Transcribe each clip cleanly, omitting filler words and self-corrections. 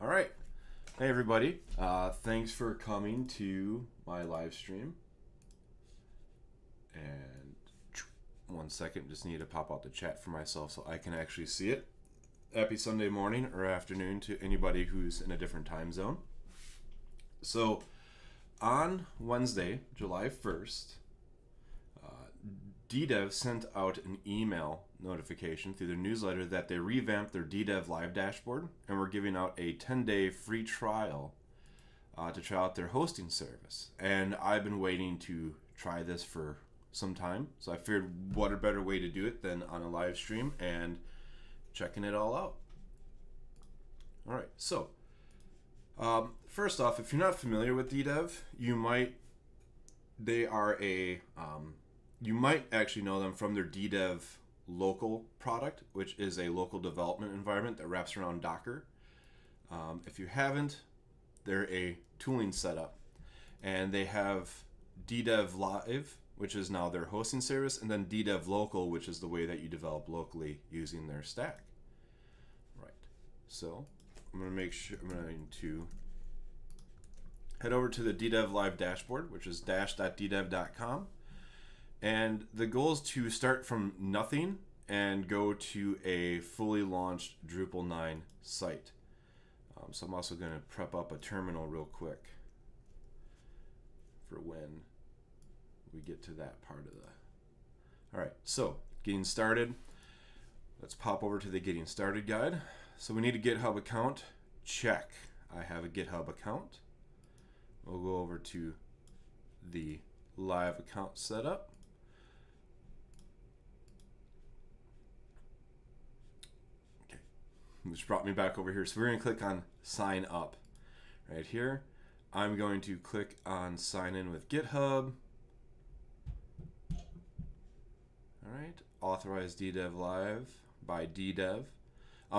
All right. Hey, everybody. Thanks for coming to my live stream. And 1 second, just need to pop out the chat for myself so I can actually see it. Happy Sunday morning or afternoon to anybody who's in a different time zone. So, on Wednesday, July 1st, DDEV sent out an email notification through their newsletter that they revamped their DDEV-Live dashboard and were giving out a 10-day free trial to try out their hosting service. And I've been waiting to try this for some time, so I figured what a better way to do it than on a live stream and checking it all out. All right, so first off, if you're not familiar with DDEV, you might actually know them from their DDEV Local product, which is a local development environment that wraps around Docker. If you haven't, they're a tooling setup, and they have DDEV-Live, which is now their hosting service, and then DDEV Local, which is the way that you develop locally using their stack. Right. So I'm going to head over to the DDEV-Live dashboard, which is dash.ddev.com. And the goal is to start from nothing and go to a fully launched Drupal 9 site. So I'm also going to prep up a terminal real quick for when we get to that part of the... All right, so getting started. Let's pop over to the Getting Started guide. So we need a GitHub account. Check. I have a GitHub account. We'll go over to the live account setup. Which brought me back over here. So we're going to click on sign up right here. I'm going to click on sign in with GitHub. All right, authorize DDEV-Live by DDEV.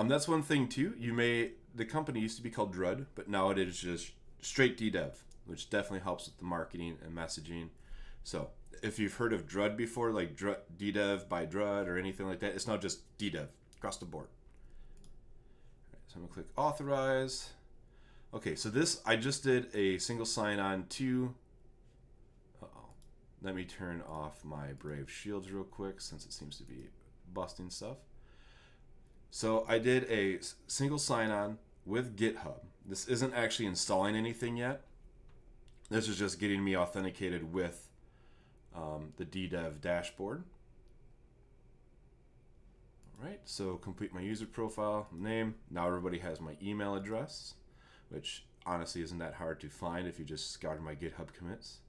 That's one thing too. The company used to be called Drud, but now it is just straight DDEV, which definitely helps with the marketing and messaging. So if you've heard of Drud before, like DDEV by Drud or anything like that, it's not just DDEV across the board. So I'm going to click authorize. Okay, so I just did a single sign-on to... Let me turn off my Brave shields real quick since it seems to be busting stuff. So I did a single sign-on with GitHub. This isn't actually installing anything yet. This is just getting me authenticated with the DDEV dashboard. Right, so complete my user profile, name. Now everybody has my email address, which honestly isn't that hard to find if you just scoured my GitHub commits.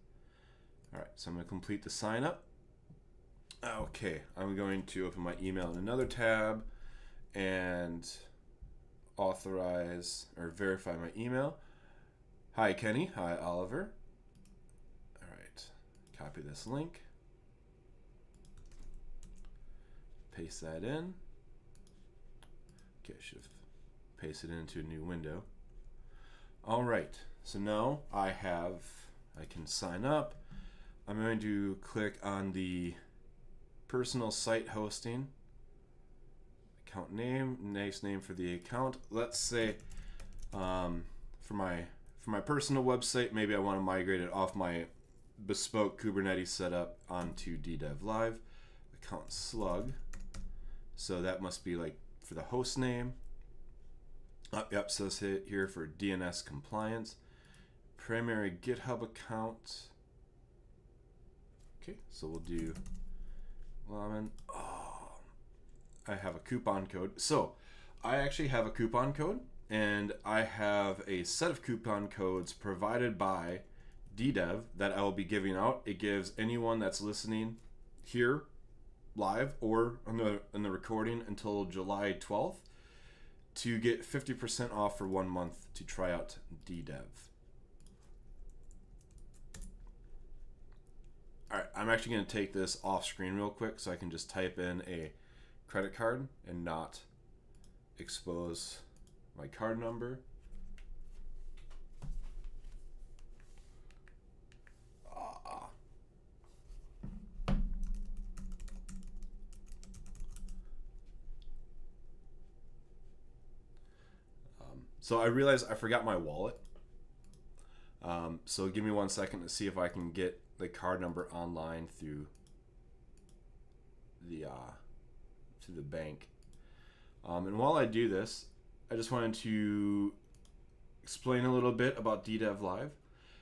All right, so I'm going to complete the sign up. Okay, I'm going to open my email in another tab and authorize or verify my email. Hi, Kenny. Hi, Oliver. All right, copy this link. Paste that in. Okay, I should have pasted it into a new window. All right, so now I can sign up. I'm going to click on the personal site hosting. Account name, nice name for the account. Let's say for my personal website, maybe I want to migrate it off my bespoke Kubernetes setup onto DDEV-Live. Account slug. So that must be like for the host name. Yep, says here for DNS compliance. Primary GitHub account. Okay, so we'll do Laman. Oh, I have a coupon code. So I actually have a coupon code, and I have a set of coupon codes provided by DDEV that I will be giving out. It gives anyone that's listening here live or on the recording until July 12th to get 50% off for 1 month to try out DDEV. All right, I'm actually going to take this off screen real quick so I can just type in a credit card and not expose my card number. So I realized I forgot my wallet. So give me 1 second to see if I can get the card number online through the bank. And while I do this, I just wanted to explain a little bit about DDEV-Live.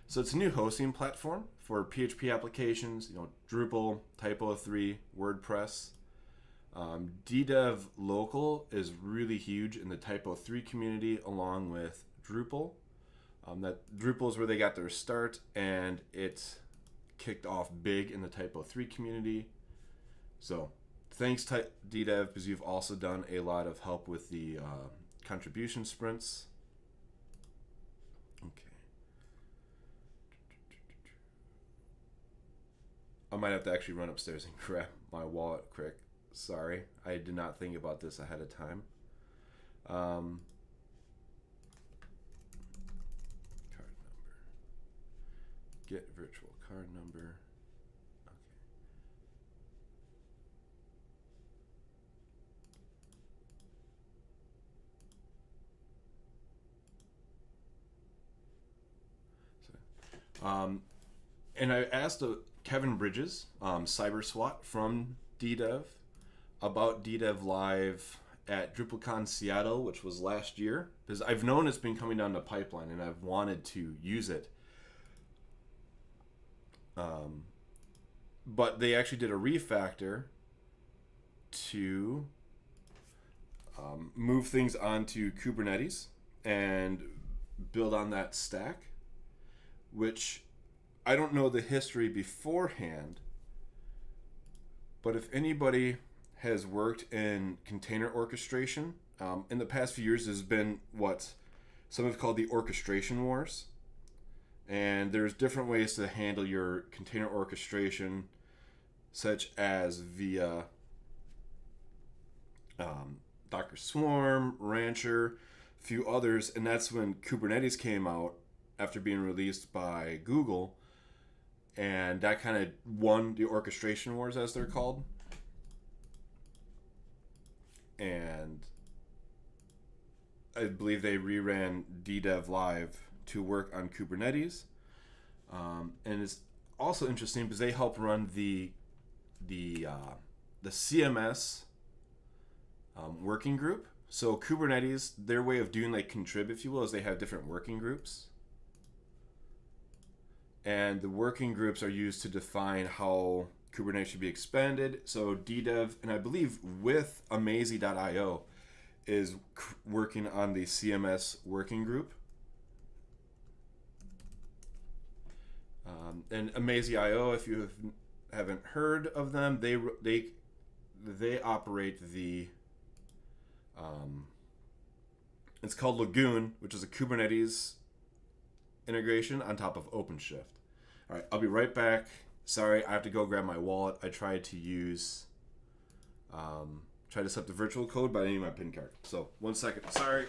So it's a new hosting platform for PHP applications, Drupal, Typo3, WordPress. DDEV Local is really huge in the Typo3 community, along with Drupal. That Drupal is where they got their start, and it kicked off big in the Typo3 community. So thanks to DDEV, because you've also done a lot of help with the contribution sprints. Okay. I might have to actually run upstairs and grab my wallet quick. Sorry, I did not think about this ahead of time. Card number. Get virtual card number. Okay. And I asked Kevin Bridges, CyberSWAT from DDEV, about DDEV-Live at DrupalCon Seattle, which was last year, because I've known it's been coming down the pipeline and I've wanted to use it. But they actually did a refactor to move things onto Kubernetes and build on that stack, which I don't know the history beforehand, but if anybody has worked in container orchestration, in the past few years there's been what some have called the orchestration wars. And there's different ways to handle your container orchestration, such as via Docker Swarm, Rancher, a few others. And that's when Kubernetes came out after being released by Google. And that kind of won the orchestration wars, as they're called. And I believe they reran DDEV-Live to work on Kubernetes. And it's also interesting because they help run the CMS working group. So Kubernetes, their way of doing like contrib, if you will, is they have different working groups. And the working groups are used to define how Kubernetes should be expanded. So DDEV, and I believe with Amazy.io, is working on the CMS working group. And Amazy.io, if you haven't heard of them, they operate the it's called Lagoon, which is a Kubernetes integration on top of OpenShift. All right, I'll be right back. Sorry, I have to go grab my wallet. I tried to use try to set the virtual code, but I need my PIN card. So 1 second. Sorry.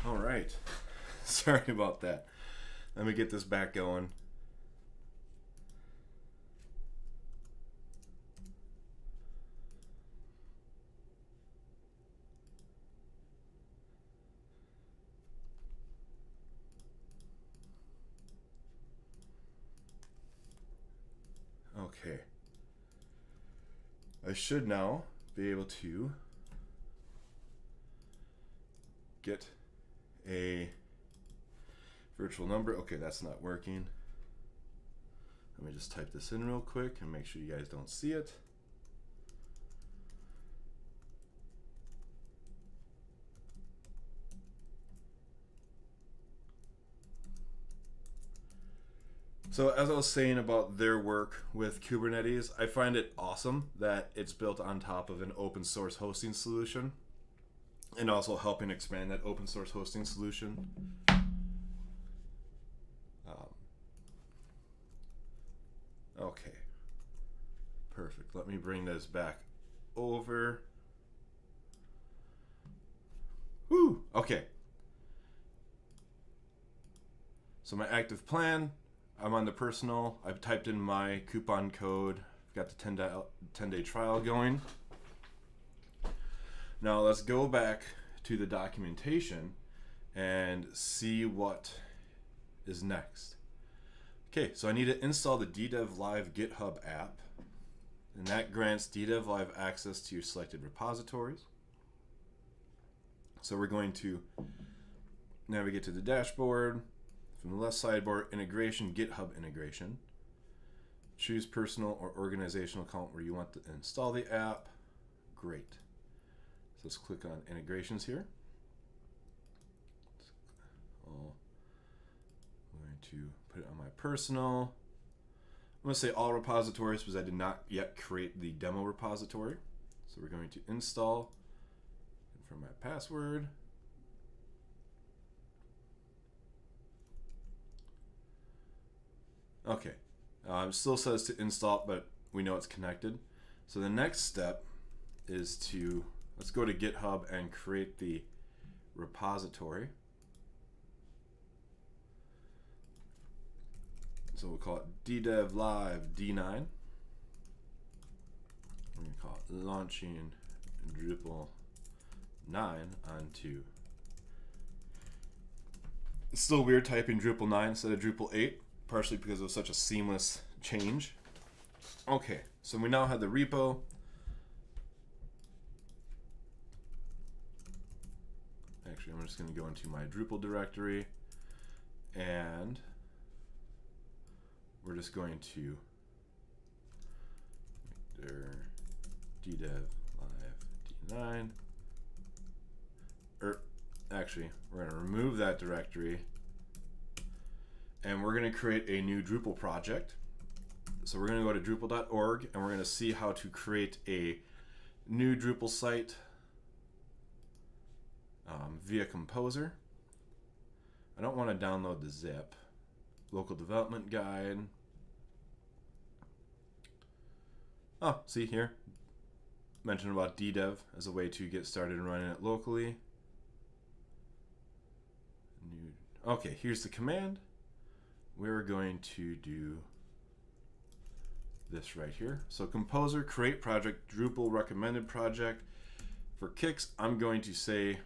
All right. Sorry about that. Let me get this back going. Okay. I should now be able to get a virtual number. Okay, that's not working. Let me just type this in real quick and make sure you guys don't see it. So as I was saying about their work with Kubernetes, I find it awesome that it's built on top of an open source hosting solution and also helping expand that open source hosting solution. Okay, perfect. Let me bring this back over. Woo! Okay. So my active plan, I'm on the personal. I've typed in my coupon code. I've got the 10-day trial going. Now let's go back to the documentation and see what is next. Okay, so I need to install the DDEV-Live GitHub app, and that grants DDEV-Live access to your selected repositories. So we're going to navigate to the dashboard. From the left sidebar, integration, GitHub integration. Choose personal or organizational account where you want to install the app. Great. So let's click on integrations here. I'm going to put it on my personal. I'm going to say all repositories because I did not yet create the demo repository. So we're going to install, confirm my password. Okay, it still says to install, but we know it's connected. So the next step is to, let's go to GitHub and create the repository. So we'll call it DDEV-Live D9. We're going to call it launching Drupal 9 onto. It's still weird typing Drupal 9 instead of Drupal 8. Partially because it was such a seamless change. Okay, so we now have the repo. Actually, I'm just going to go into my Drupal directory, and we're just going to DDEV-Live D9. Actually, we're going to remove that directory. And we're going to create a new Drupal project. So we're going to go to drupal.org and we're going to see how to create a new Drupal site via Composer. I don't want to download the zip. Local development guide. Oh, see here. Mentioned about DDEV as a way to get started and running it locally. Okay, here's the command. We're going to do this right here. So Composer, create project, Drupal recommended project. For kicks, I'm going to say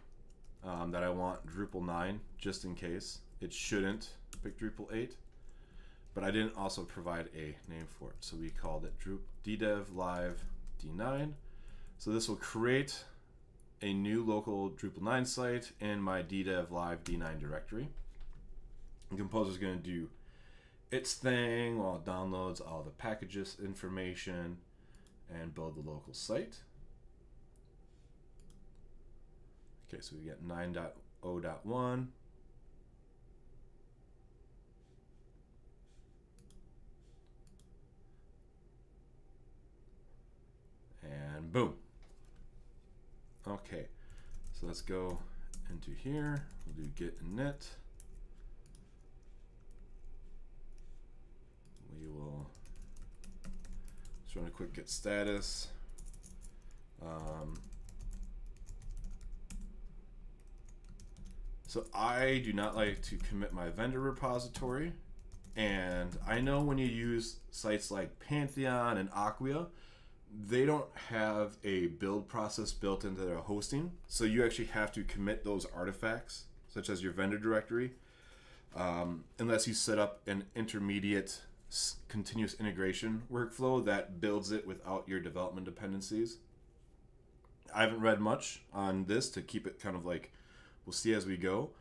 that I want Drupal 9, just in case. It shouldn't pick Drupal 8, but I didn't also provide a name for it. So we called it DDEV-Live D9. So this will create a new local Drupal 9 site in my DDEV-Live D9 directory. And Composer is going to do its thing while it downloads all the packages information and build the local site. Okay, so we get 9.0.1. And boom. Okay, so let's go into here. We'll do git init. We will just run a quick git status. So I do not like to commit my vendor repository, and I know when you use sites like Pantheon and Acquia, they don't have a build process built into their hosting, so you actually have to commit those artifacts, such as your vendor directory, unless you set up an intermediate continuous integration workflow that builds it without your development dependencies. I haven't read much on this to keep it kind of like, we'll see as we go.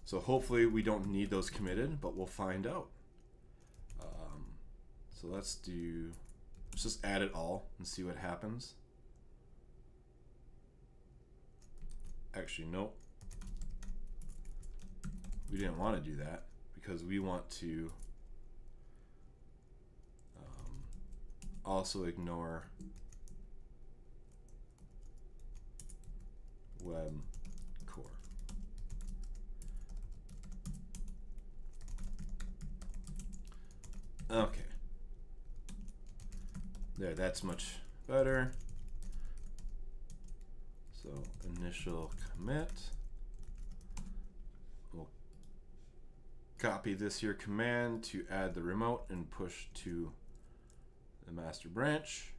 So hopefully we don't need those committed, but we'll find out. So let's just add it all and see what happens. Actually, nope. We didn't want to do that because we want to also ignore web core. Okay. There, that's much better. So initial commit. We'll copy this here command to add the remote and push to the master branch.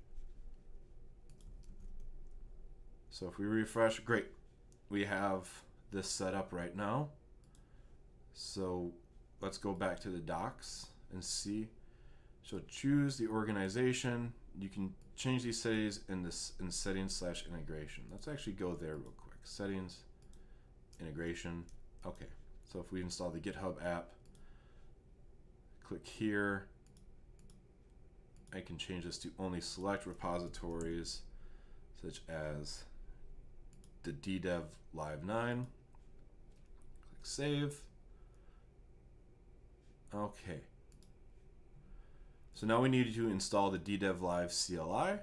So if we refresh, great. We have this set up right now. So let's go back to the docs and see. So choose the organization. You can change these settings in settings/integration. Let's actually go there real quick. Settings, integration. Okay. So if we install the GitHub app, click here. I can change this to only select repositories such as the DDEV-Live 9. Click save. Okay. So now we need to install the DDEV-Live CLI,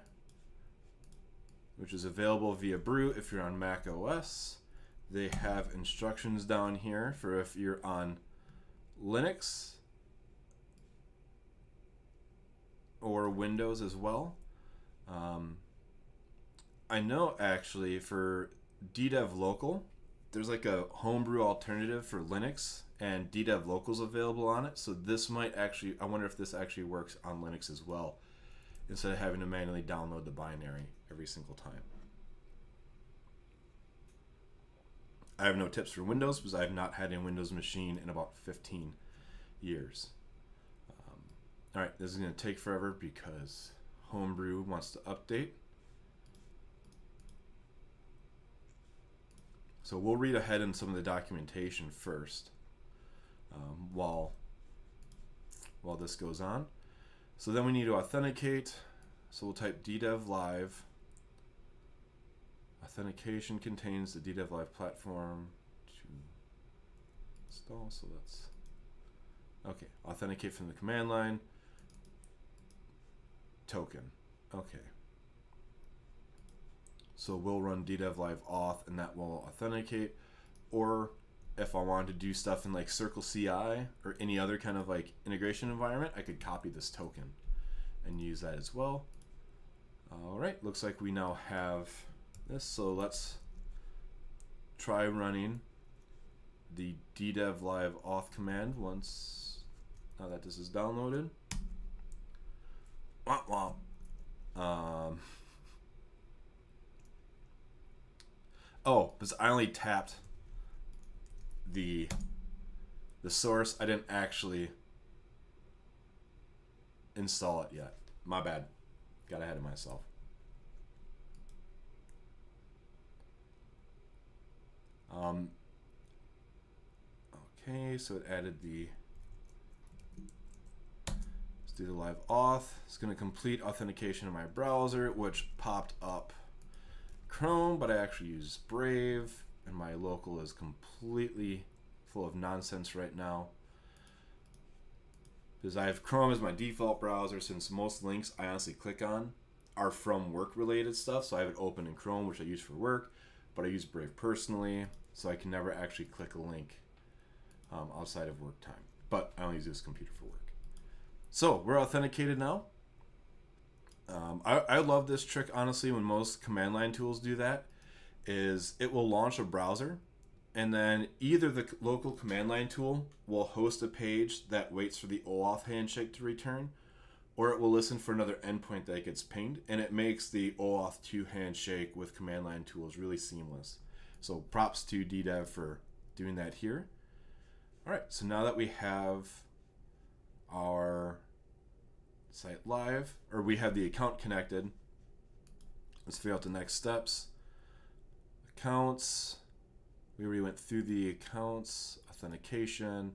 which is available via brew if you're on Mac OS. They have instructions down here for if you're on Linux or Windows as well. I know actually for DDEV Local, there's like a homebrew alternative for Linux, and DDEV Local is available on it. So this might actually, I wonder if this actually works on Linux as well, instead of having to manually download the binary every single time. I have no tips for Windows because I have not had a Windows machine in about 15 years. All right, this is going to take forever because Homebrew wants to update. So we'll read ahead in some of the documentation first while this goes on. So then we need to authenticate. So we'll type DDEV-Live. Authentication contains the DDEV-Live platform to install. So let's, okay, authenticate from the command line. Token. Okay. So we'll run DDEV-Live auth and that will authenticate. Or if I wanted to do stuff in like Circle CI or any other kind of like integration environment, I could copy this token and use that as well. All right, looks like we now have this. So let's try running the DDEV-Live auth command once, now that this is downloaded. Womp womp. Oh, because I only tapped the source. I didn't actually install it yet. My bad. Got ahead of myself. Okay, so it added the, let's do the live auth. It's going to complete authentication in my browser, which popped up Chrome, but I actually use Brave, and my local is completely full of nonsense right now. Because I have Chrome as my default browser, since most links I honestly click on are from work-related stuff. So I have it open in Chrome, which I use for work, but I use Brave personally, so I can never actually click a link outside of work time. But I only use this computer for work. So we're authenticated now. I love this trick, honestly, when most command line tools do that, is it will launch a browser, and then either the local command line tool will host a page that waits for the OAuth handshake to return, or it will listen for another endpoint that gets pinged, and it makes the OAuth 2 handshake with command line tools really seamless. So props to DDEV for doing that here. All right, so now that we have our site live, or we have the account connected, let's figure out the next steps. Accounts, we already went through the accounts, authentication.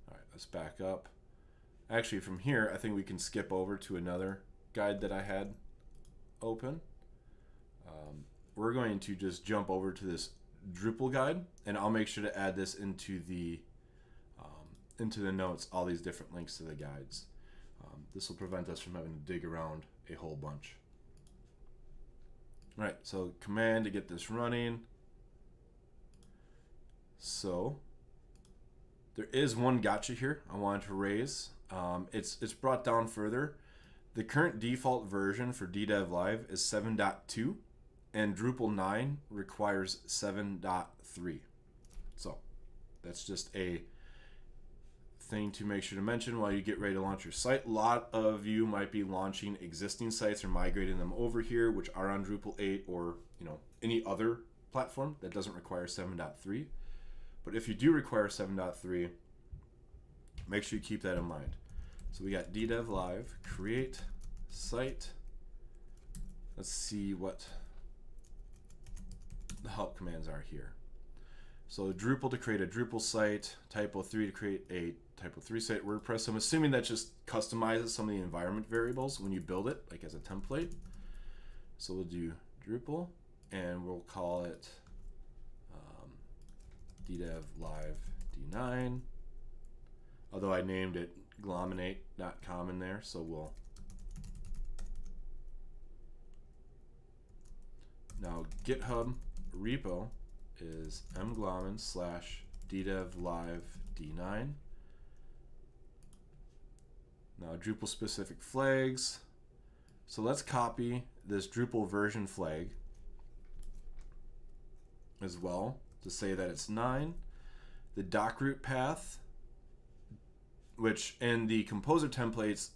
All right, let's back up. Actually, from here, I think we can skip over to another guide that I had open. We're going to just jump over to this Drupal guide, and I'll make sure to add this into the notes, all these different links to the guides. This will prevent us from having to dig around a whole bunch. All right, so command to get this running. So there is one gotcha here I wanted to raise. It's brought down further. The current default version for DDEV-Live is 7.2, and Drupal 9 requires 7.3. So that's just a thing to make sure to mention while you get ready to launch your site. A lot of you might be launching existing sites or migrating them over here, which are on Drupal 8 or any other platform that doesn't require 7.3. But if you do require 7.3, make sure you keep that in mind. So we got DDEV-Live, create site. Let's see what the help commands are here. So Drupal to create a Drupal site, typo3 to create a typo3 site WordPress. I'm assuming that just customizes some of the environment variables when you build it, like as a template. So we'll do Drupal, and we'll call it DDEV-Live D9. Although I named it glominate.com in there, so we'll now GitHub repo is mglomin/DDEV-Live D9. Now Drupal specific flags. So let's copy this Drupal version flag as well to say that it's 9. The doc root path, which in the composer templates,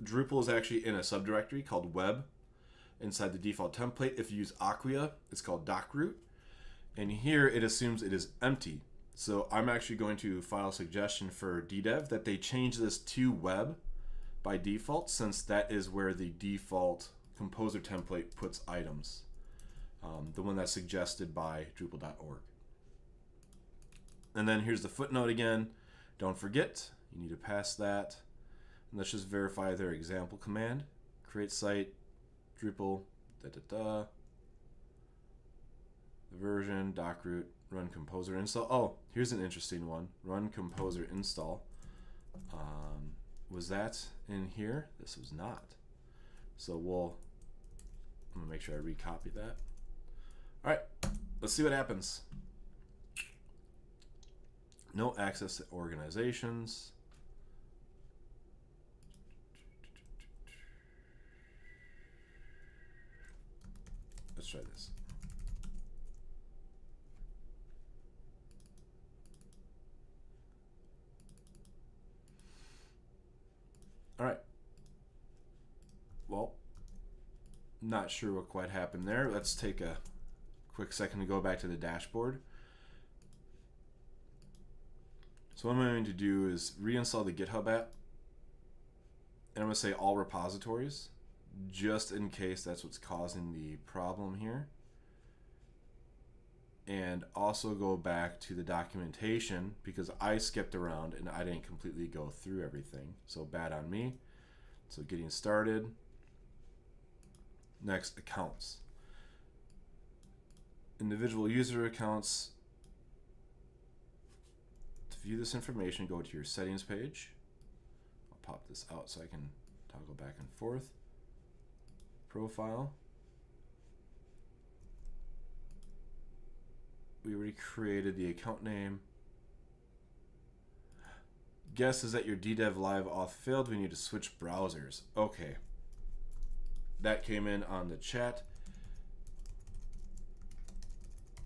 Drupal is actually in a subdirectory called web inside the default template. If you use Acquia, it's called doc root. And here it assumes it is empty. So I'm actually going to file a suggestion for DDEV that they change this to web by default, since that is where the default composer template puts items. The one that's suggested by Drupal.org. And then here's the footnote again. Don't forget, you need to pass that. And let's just verify their example command. Create site, Drupal, the version, doc root, run composer install. Oh, here's an interesting one. Run composer install. Was that in here? This was not. So I'm gonna make sure I recopy that. All right, let's see what happens. No access to organizations. Let's try this. All right. Well, not sure what quite happened there. Let's take a quick second to go back to the dashboard. So what I'm going to do is reinstall the GitHub app, and I'm going to say all repositories, just in case that's what's causing the problem here. And also go back to the documentation, because I skipped around and I didn't completely go through everything. So bad on me. So getting started. Next, accounts. Individual user accounts. To view this information, go to your settings page. I'll pop this out so I can toggle back and forth. Profile. We already created the account name. Guess is that your DDEV-Live auth failed. We need to switch browsers. Okay. That came in on the chat.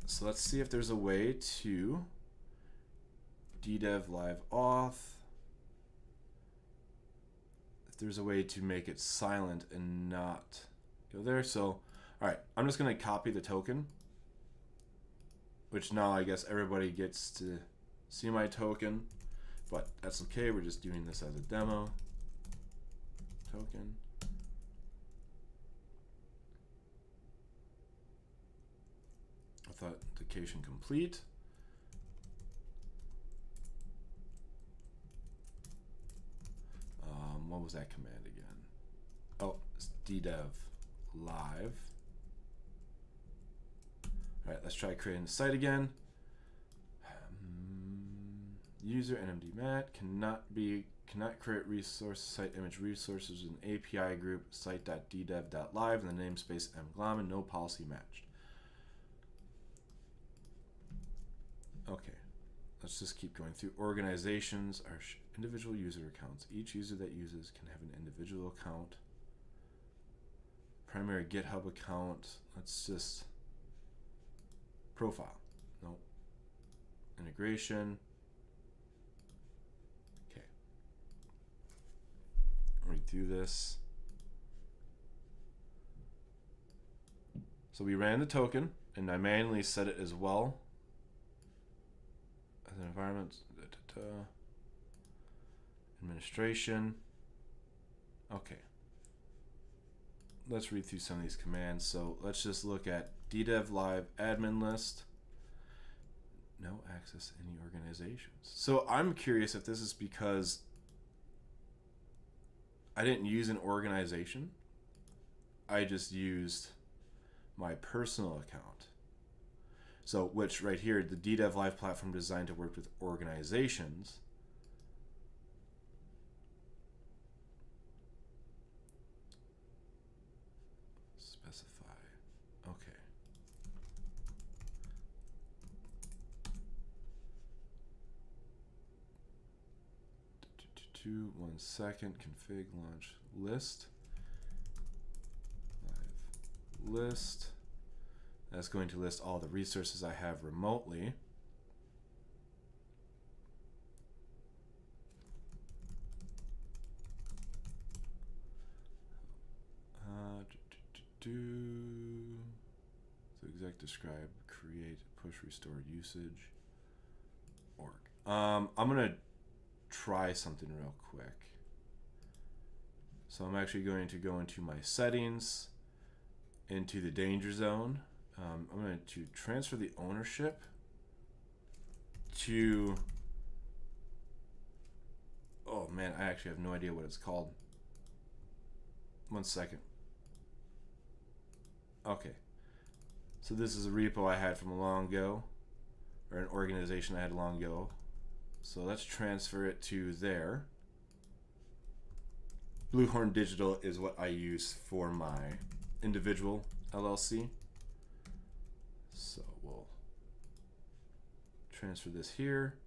So let's see if there's a way to DDEV-Live auth. If there's a way to make it silent and not go there. So, all right, I'm just going to copy the token, which now I guess everybody gets to see my token, but that's okay. We're just doing this as a demo. Token. Authentication complete. What was that command again? Oh, it's DDEV-Live. All right, let's try creating the site again. User NMD mat cannot be cannot create resource site image resources in API group site.ddev.live and the namespace mglom and no policy matched. Okay, let's just keep going through. Organizations are individual user accounts. Each user that uses can have an individual account. Primary GitHub account. Let's just profile. No. Integration. Okay. Read through this. So we ran the token and I manually set it as well. As an environment. Administration. Okay. Let's read through some of these commands. So let's just look at DDEV-Live admin list. No access any organizations. So I'm curious if this is because I didn't use an organization. I just used my personal account. So which right here, the DDEV-Live platform designed to work with organizations. Okay. 1 second. Config launch list. Live list. That's going to list all the resources I have remotely. So exec describe, create, push, restore, usage, org. I'm gonna try something real quick. So I'm actually going to go into my settings, into the danger zone. I'm going to transfer the ownership to, oh man, I actually have no idea what it's called. 1 second. Okay, so this is a repo I had from a long ago, or an organization I had long ago. So let's transfer it to there. Bluehorn Digital is what I use for my individual LLC. So we'll transfer this here.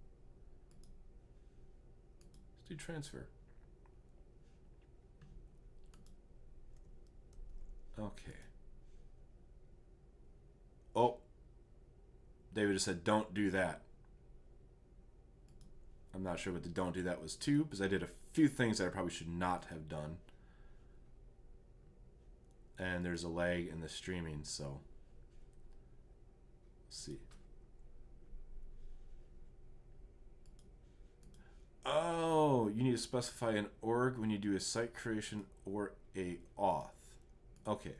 Let's do transfer. Okay. Oh, David just said, don't do that. I'm not sure what the don't do that was to, because I did a few things that I probably should not have done. And there's a lag in the streaming, so let's see. Oh, you need to specify an org when you do a site creation or a auth. Okay.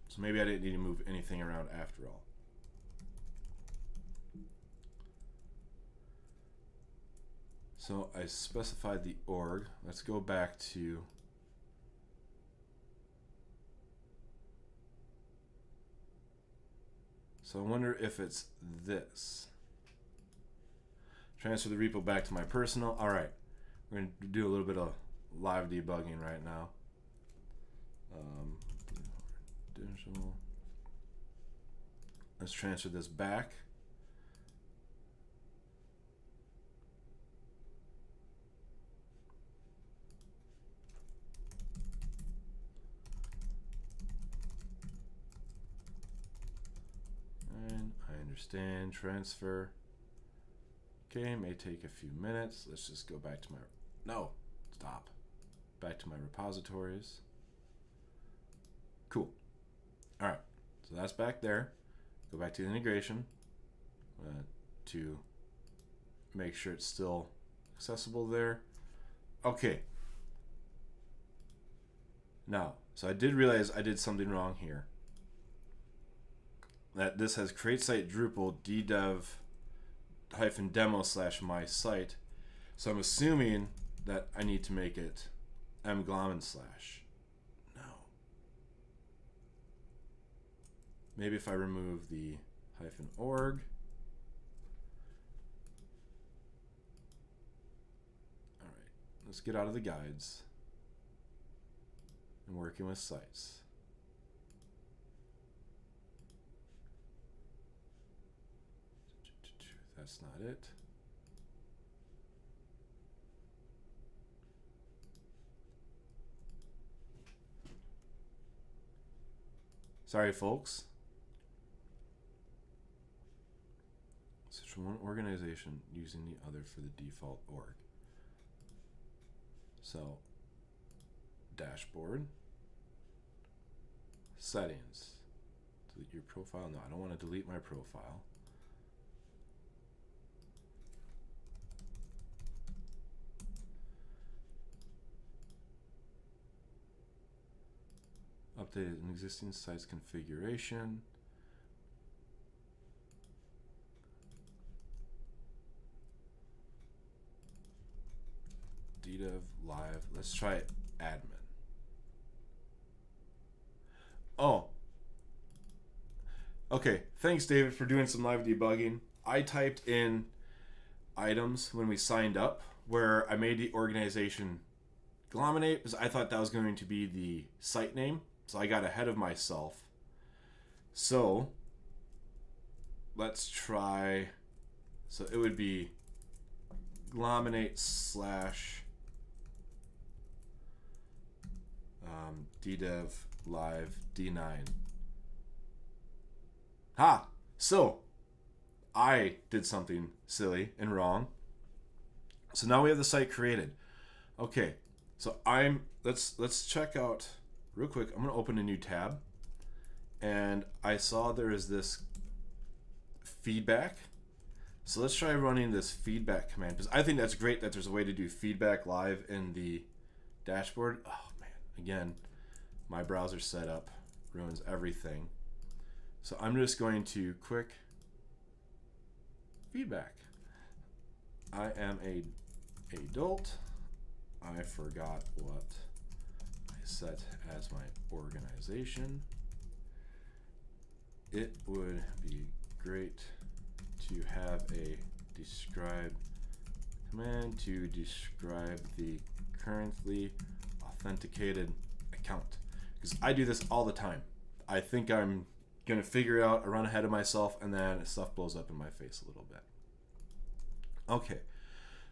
So maybe I didn't need to move anything around after all. So I specified the org. Let's go back to so I wonder if it's this. Transfer the repo back to my personal. All right, we're going to do a little bit of live debugging right now. Digital. Let's transfer this back. And I understand transfer. Okay, may take a few minutes. Let's just go back to my, no, stop. Back to my repositories. Cool. All right, so that's back there. Go back to the integration to make sure it's still accessible there. Okay. Now, so I did realize I did something wrong here. That this has create site Drupal DDEV-demo/my site. So I'm assuming that I need to make it mglom/. Maybe if I remove the -org. All right, let's get out of the guides and working with sites. That's not it. Sorry, folks. Switch from one organization using the other for the default org. So, dashboard, settings, delete your profile. No, I don't want to delete my profile. Updated an existing site's configuration. DDEV-Live. Let's try admin. Oh. Okay. Thanks, David, for doing some live debugging. I typed in items when we signed up where I made the organization Glominate because I thought that was going to be the site name. So I got ahead of myself. So let's try. So it would be Glominate slash DDEV-Live D9. Ha! So I did something silly and wrong. So now we have the site created. Okay. So let's check out real quick. I'm going to open a new tab, and I saw there is this feedback. So let's try running this feedback command because I think that's great that there's a way to do feedback live in the dashboard. Oh man, again, my browser setup ruins everything. So I'm just going to quick feedback. I am a adult. I forgot what I set as my organization. It would be great to have a describe command to describe the currently authenticated account. Because I do this all the time. I think I'm gonna figure it out, I run ahead of myself, and then stuff blows up in my face a little bit. Okay,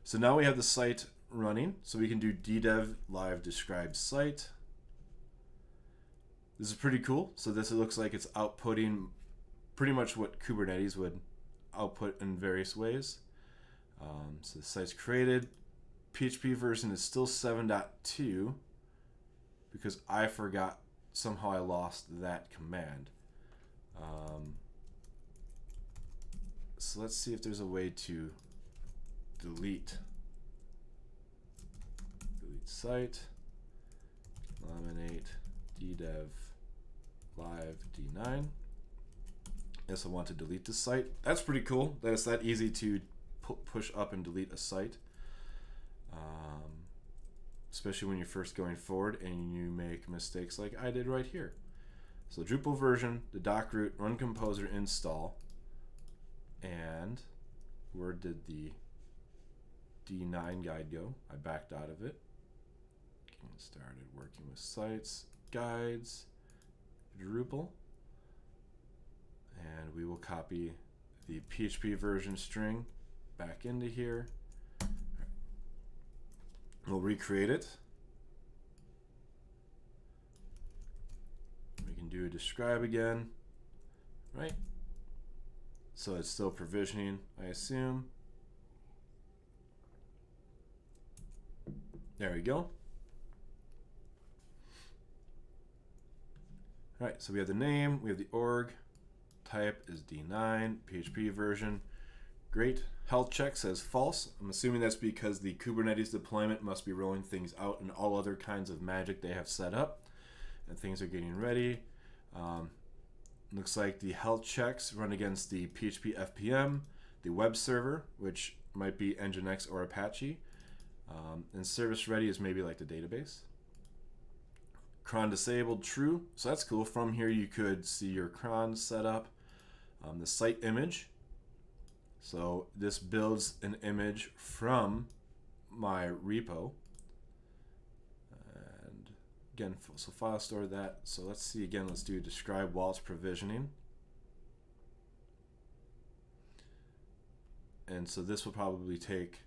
so now we have the site running, so we can do DDEV-Live describe site. This is pretty cool. So this looks like it's outputting pretty much what Kubernetes would output in various ways. So the site's created. PHP version is still 7.2 because I forgot, somehow I lost that command. So let's see if there's a way to delete site, eliminate DDEV-Live D9. Yes, I want to delete the site. That's pretty cool that it's that easy to push up and delete a site, especially when you're first going forward and you make mistakes like I did right here. So Drupal version, the doc root, run composer, install, and where did the D9 guide go? I backed out of it. Getting started working with sites, guides, Drupal, and we will copy the PHP version string back into here. We'll recreate it. We can do a describe again, right? So it's still provisioning, I assume. There we go. All right, so we have the name, we have the org, type is D9, PHP version. Great. Health check says false. I'm assuming that's because the Kubernetes deployment must be rolling things out and all other kinds of magic they have set up, and things are getting ready. Looks like the health checks run against the PHP FPM, the web server, which might be Nginx or Apache, and service ready is maybe like the database. Cron disabled, true. So that's cool. From here you could see your cron set up. The site image. So this builds an image from my repo. again, so file store that. So let's see again, let's do describe while it's provisioning. And so this will probably take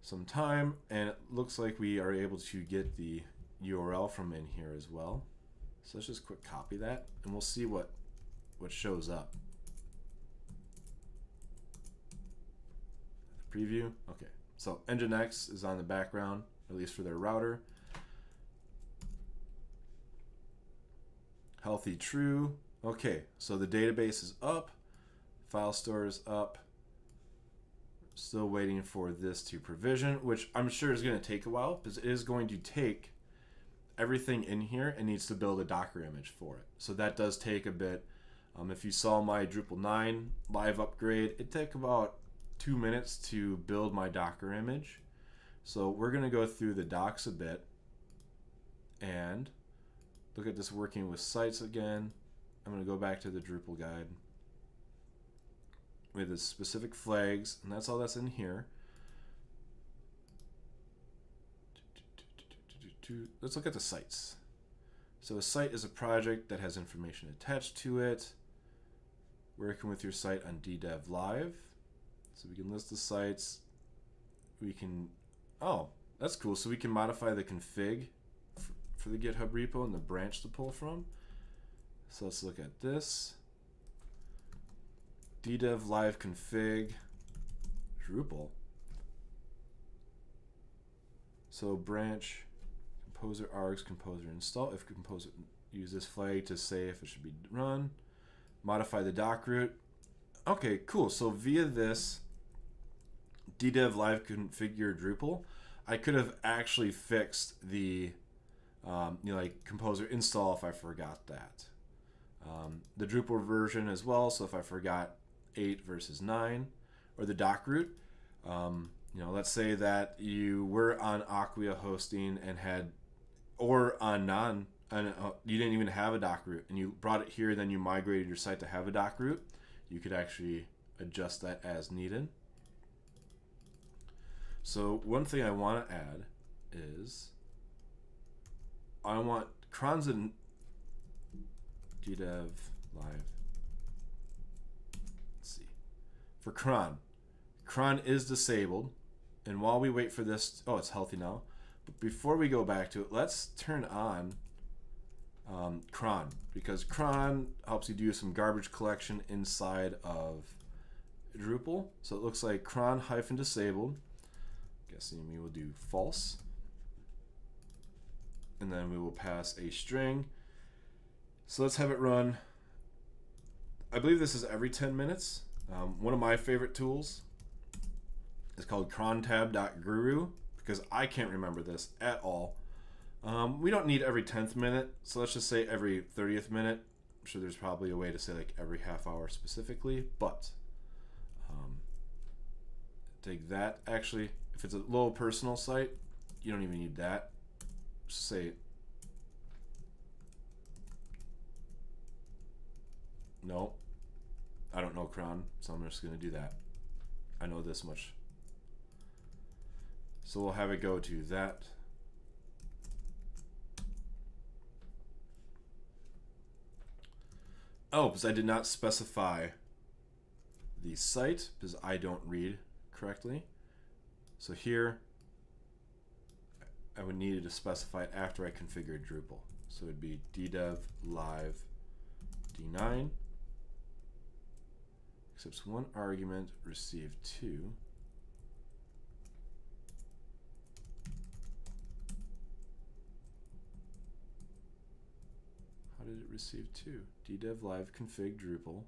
some time, and it looks like we are able to get the URL from in here as well. So let's just quick copy that, and we'll see what shows up. The preview, okay. So Nginx is on the background, at least for their router. Healthy true. Okay, so the database is up, file store is up. Still waiting for this to provision, which I'm sure is going to take a while because it is going to take everything in here and needs to build a Docker image for it. So that does take a bit. If you saw my Drupal 9 live upgrade, it took about 2 minutes to build my Docker image. So we're going to go through the docs a bit and look at this working with sites again. I'm going to go back to the Drupal guide with the specific flags, and that's all that's in here. Let's look at the sites. So a site is a project that has information attached to it. Working with your site on DDEV-Live. So we can list the sites. We can, oh, that's cool. So we can modify the config for the GitHub repo and the branch to pull from. So let's look at this. DDEV-Live config Drupal. So branch composer args composer install. If composer, use this flag to say if it should be run. Modify the doc root. Okay, cool. So via this DDEV-Live configure Drupal, I could have actually fixed the like composer install if I forgot that. The Drupal version as well. So if I forgot 8 versus 9, or the doc root. Let's say that you were on Acquia hosting and had, or on you didn't even have a doc root, and you brought it here, then you migrated your site to have a doc root. You could actually adjust that as needed. So one thing I want to add is I want crons and DDEV-Live. For cron. Cron is disabled, and while we wait for this, oh, it's healthy now. But before we go back to it, let's turn on cron, because cron helps you do some garbage collection inside of Drupal. So it looks like cron hyphen disabled. Guessing we will do false, and then we will pass a string. So let's have it run. I believe this is every 10 minutes. One of my favorite tools is called crontab.guru, because I can't remember this at all. We don't need every 10th minute, so let's just say every 30th minute. I'm sure there's probably a way to say like every half hour specifically, but take that. Actually, if it's a low personal site, you don't even need that. Just say no. I don't know cron, so I'm just going to do that. I know this much. So we'll have it go to that. Oh, because I did not specify the site, because I don't read correctly. So here, I would need to specify it after I configured Drupal. So it would be DDEV-Live D9. Accepts one argument, receive 2. How did it receive 2? DDEV-Live config Drupal.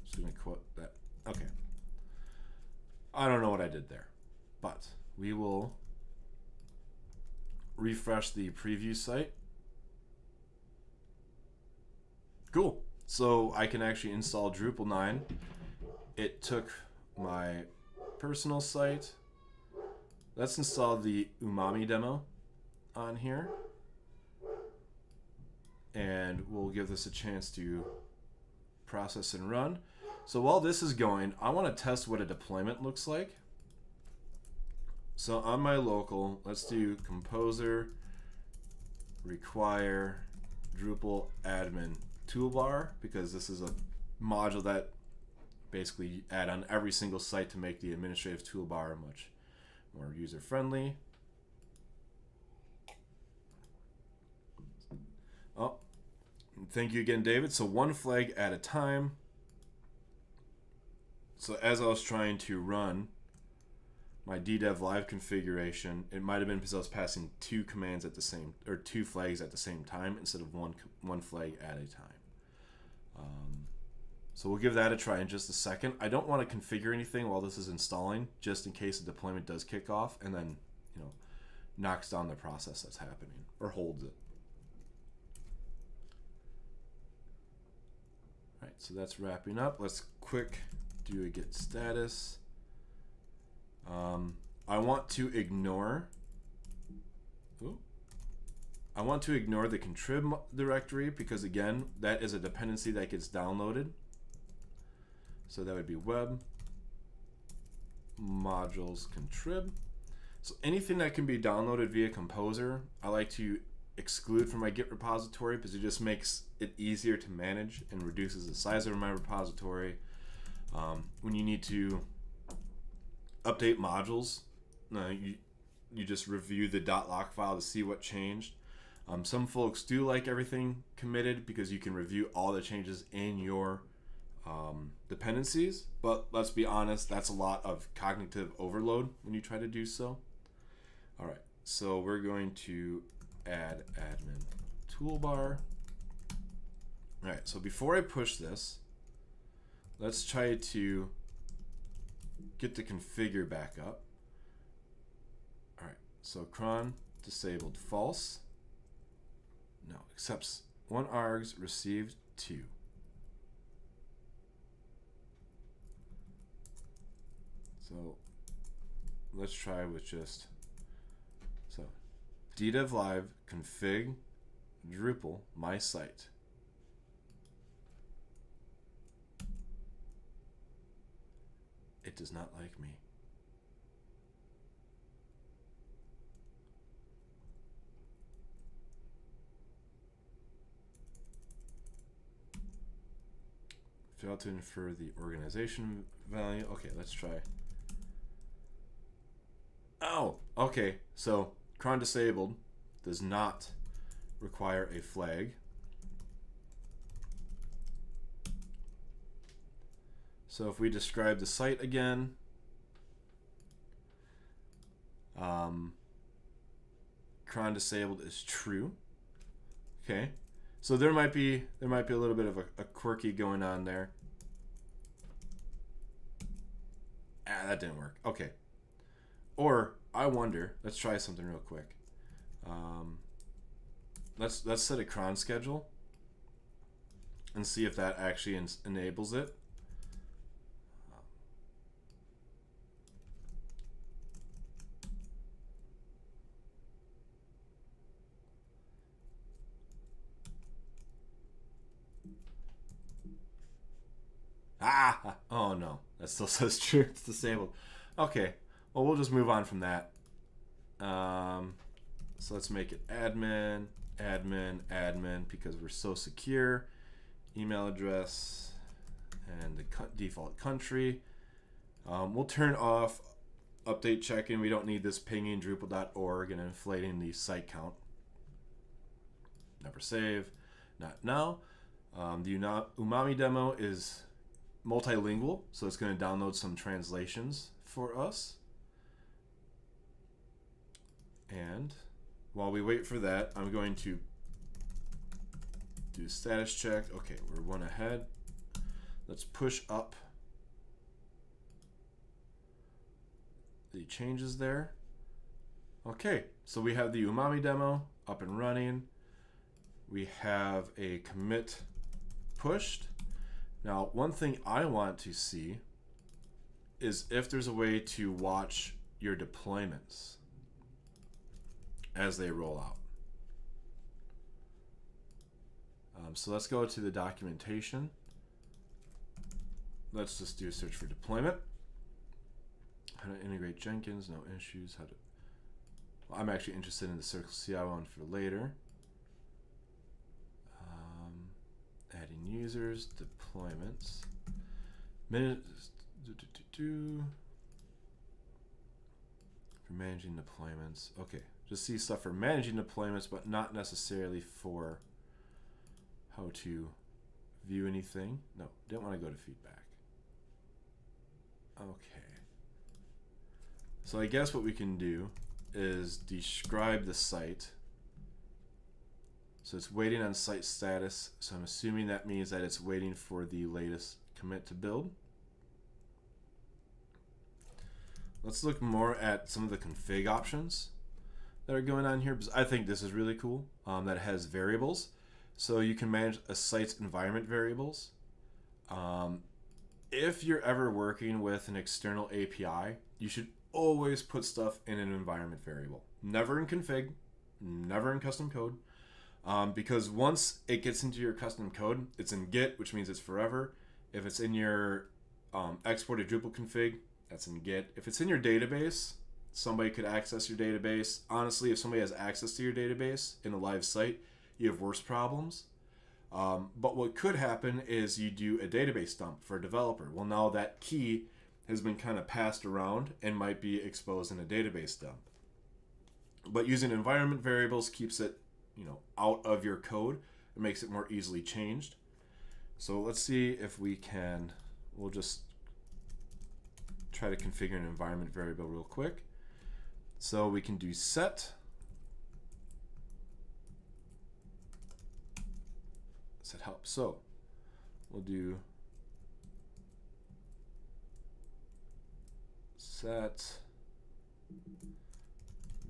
Just gonna quote that. Okay. I don't know what I did there, but we will refresh the preview site. Cool. So I can actually install Drupal 9. It took my personal site. Let's install the Umami demo on here, and we'll give this a chance to process and run. So while this is going, I want to test what a deployment looks like. So on my local, let's do composer require Drupal admin toolbar, because this is a module that basically you add on every single site to make the administrative toolbar much more user-friendly. Oh, thank you again, David. So one flag at a time. So as I was trying to run my DDEV-Live configuration, it might have been because I was passing two commands at the same, or two flags at the same time instead of one flag at a time. So we'll give that a try in just a second. I don't want to configure anything while this is installing, just in case the deployment does kick off and then, you know, knocks down the process that's happening or holds it. All right, so that's wrapping up. Let's quick do a git status. I want to ignore the contrib directory, because again, that is a dependency that gets downloaded. So that would be web modules contrib. So anything that can be downloaded via Composer, I like to exclude from my Git repository, because it just makes it easier to manage and reduces the size of my repository. When you need to update modules, you just review the .lock file to see what changed. Some folks do like everything committed because you can review all the changes in your dependencies, but let's be honest, that's a lot of cognitive overload when you try to do so. All right, so we're going to add admin toolbar. All right, so before I push this, let's try to get the configure back up. All right, so cron disabled false. No, accepts 1 args, received 2. So let's try with just, so DDEV-Live config Drupal my site. It does not like me. Failed to infer the organization value. Okay, let's try. Oh, okay. So cron disabled does not require a flag. So if we describe the site again, cron disabled is true. Okay, so there might be a little bit of a quirky going on there. That didn't work. Okay, or I wonder. Let's try something real quick. Let's set a cron schedule and see if that actually enables it. Oh no, that still says true. It's disabled. Okay, well we'll just move on from that. So let's make it admin, admin, admin, because we're so secure. Email address and the default country. We'll turn off update check-in. We don't need this pinging Drupal.org and inflating the site count. Never save. Not now. The Umami demo is multilingual, so it's going to download some translations for us. And while we wait for that, I'm going to do status check. Okay, we're one ahead. Let's push up the changes there. Okay, so we have the Umami demo up and running. We have a commit pushed. Now, one thing I want to see is if there's a way to watch your deployments as they roll out. So let's go to the documentation. let's just do a search for deployment. How to integrate Jenkins, no issues. How to, well, I'm actually interested in the Circle CI one for later. Adding users, deployments, minutes, for managing deployments. Okay, just see stuff for managing deployments, but not necessarily for how to view anything. No, didn't want to go to feedback. Okay. So I guess what we can do is describe the site. So it's waiting on site status. So I'm assuming that means that it's waiting for the latest commit to build. Let's look more at some of the config options that are going on here, because I think this is really cool, that it has variables. So you can manage a site's environment variables. If you're ever working with an external API, you should always put stuff in an environment variable. Never in config, never in custom code. Because once it gets into your custom code, it's in Git, which means it's forever. If it's in your exported Drupal config, that's in Git. If it's in your database, somebody could access your database. Honestly, if somebody has access to your database in a live site, you have worse problems. But what could happen is you do a database dump for a developer. Well, now that key has been kind of passed around and might be exposed in a database dump. But using environment variables keeps it, out of your code. It makes it more easily changed. So let's see if we can, we'll just try to configure an environment variable real quick. So we can do set help. So we'll do set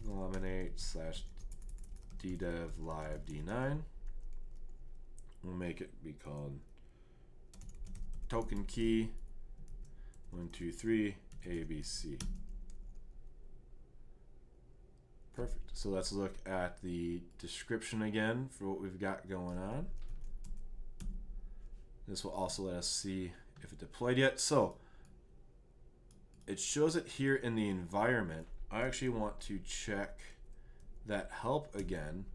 eliminate / DDEV-Live D9. We'll make it be called token key 1 2 3 ABC. Perfect. So let's look at the description again for what we've got going on. This will also let us see if it deployed yet. So it shows it here in the environment. I actually want to check that help again.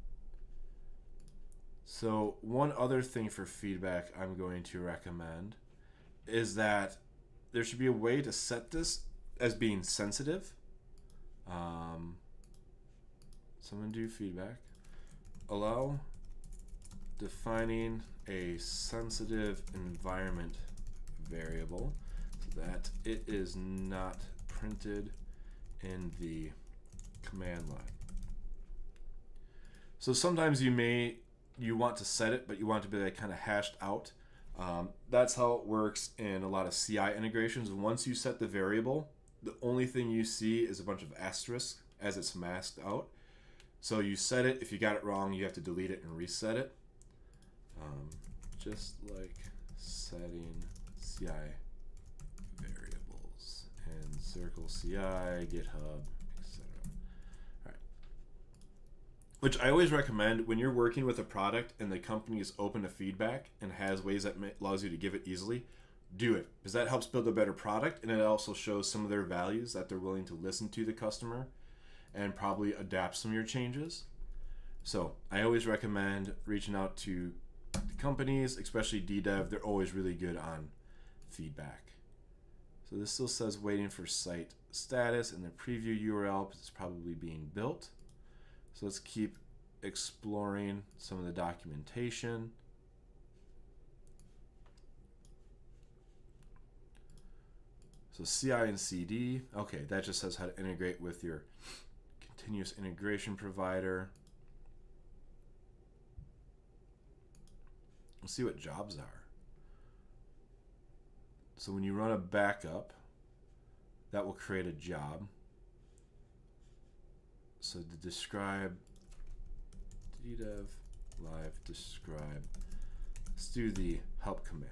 So one other thing for feedback I'm going to recommend is that there should be a way to set this as being sensitive. So I'm going to do feedback. Allow defining a sensitive environment variable so that it is not printed in the command line. So sometimes you want to set it, but you want it to be like kind of hashed out. That's how it works in a lot of CI integrations. Once you set the variable, the only thing you see is a bunch of asterisks as it's masked out. So you set it. If you got it wrong, you have to delete it and reset it. Just like setting CI variables and Circle CI, GitHub, etc. All right. Which I always recommend when you're working with a product and the company is open to feedback and has ways that allows you to give it easily, do it, because that helps build a better product, and it also shows some of their values that they're willing to listen to the customer and probably adapt some of your changes. So I always recommend reaching out to the companies, especially DDEV. They're always really good on feedback. So this still says waiting for site status in the preview URL because it's probably being built. So let's keep exploring some of the documentation. So CI and CD, okay, that just says how to integrate with your continuous integration provider. We'll see what jobs are. So when you run a backup, that will create a job. So to describe DDEV-Live describe, let's do the help command.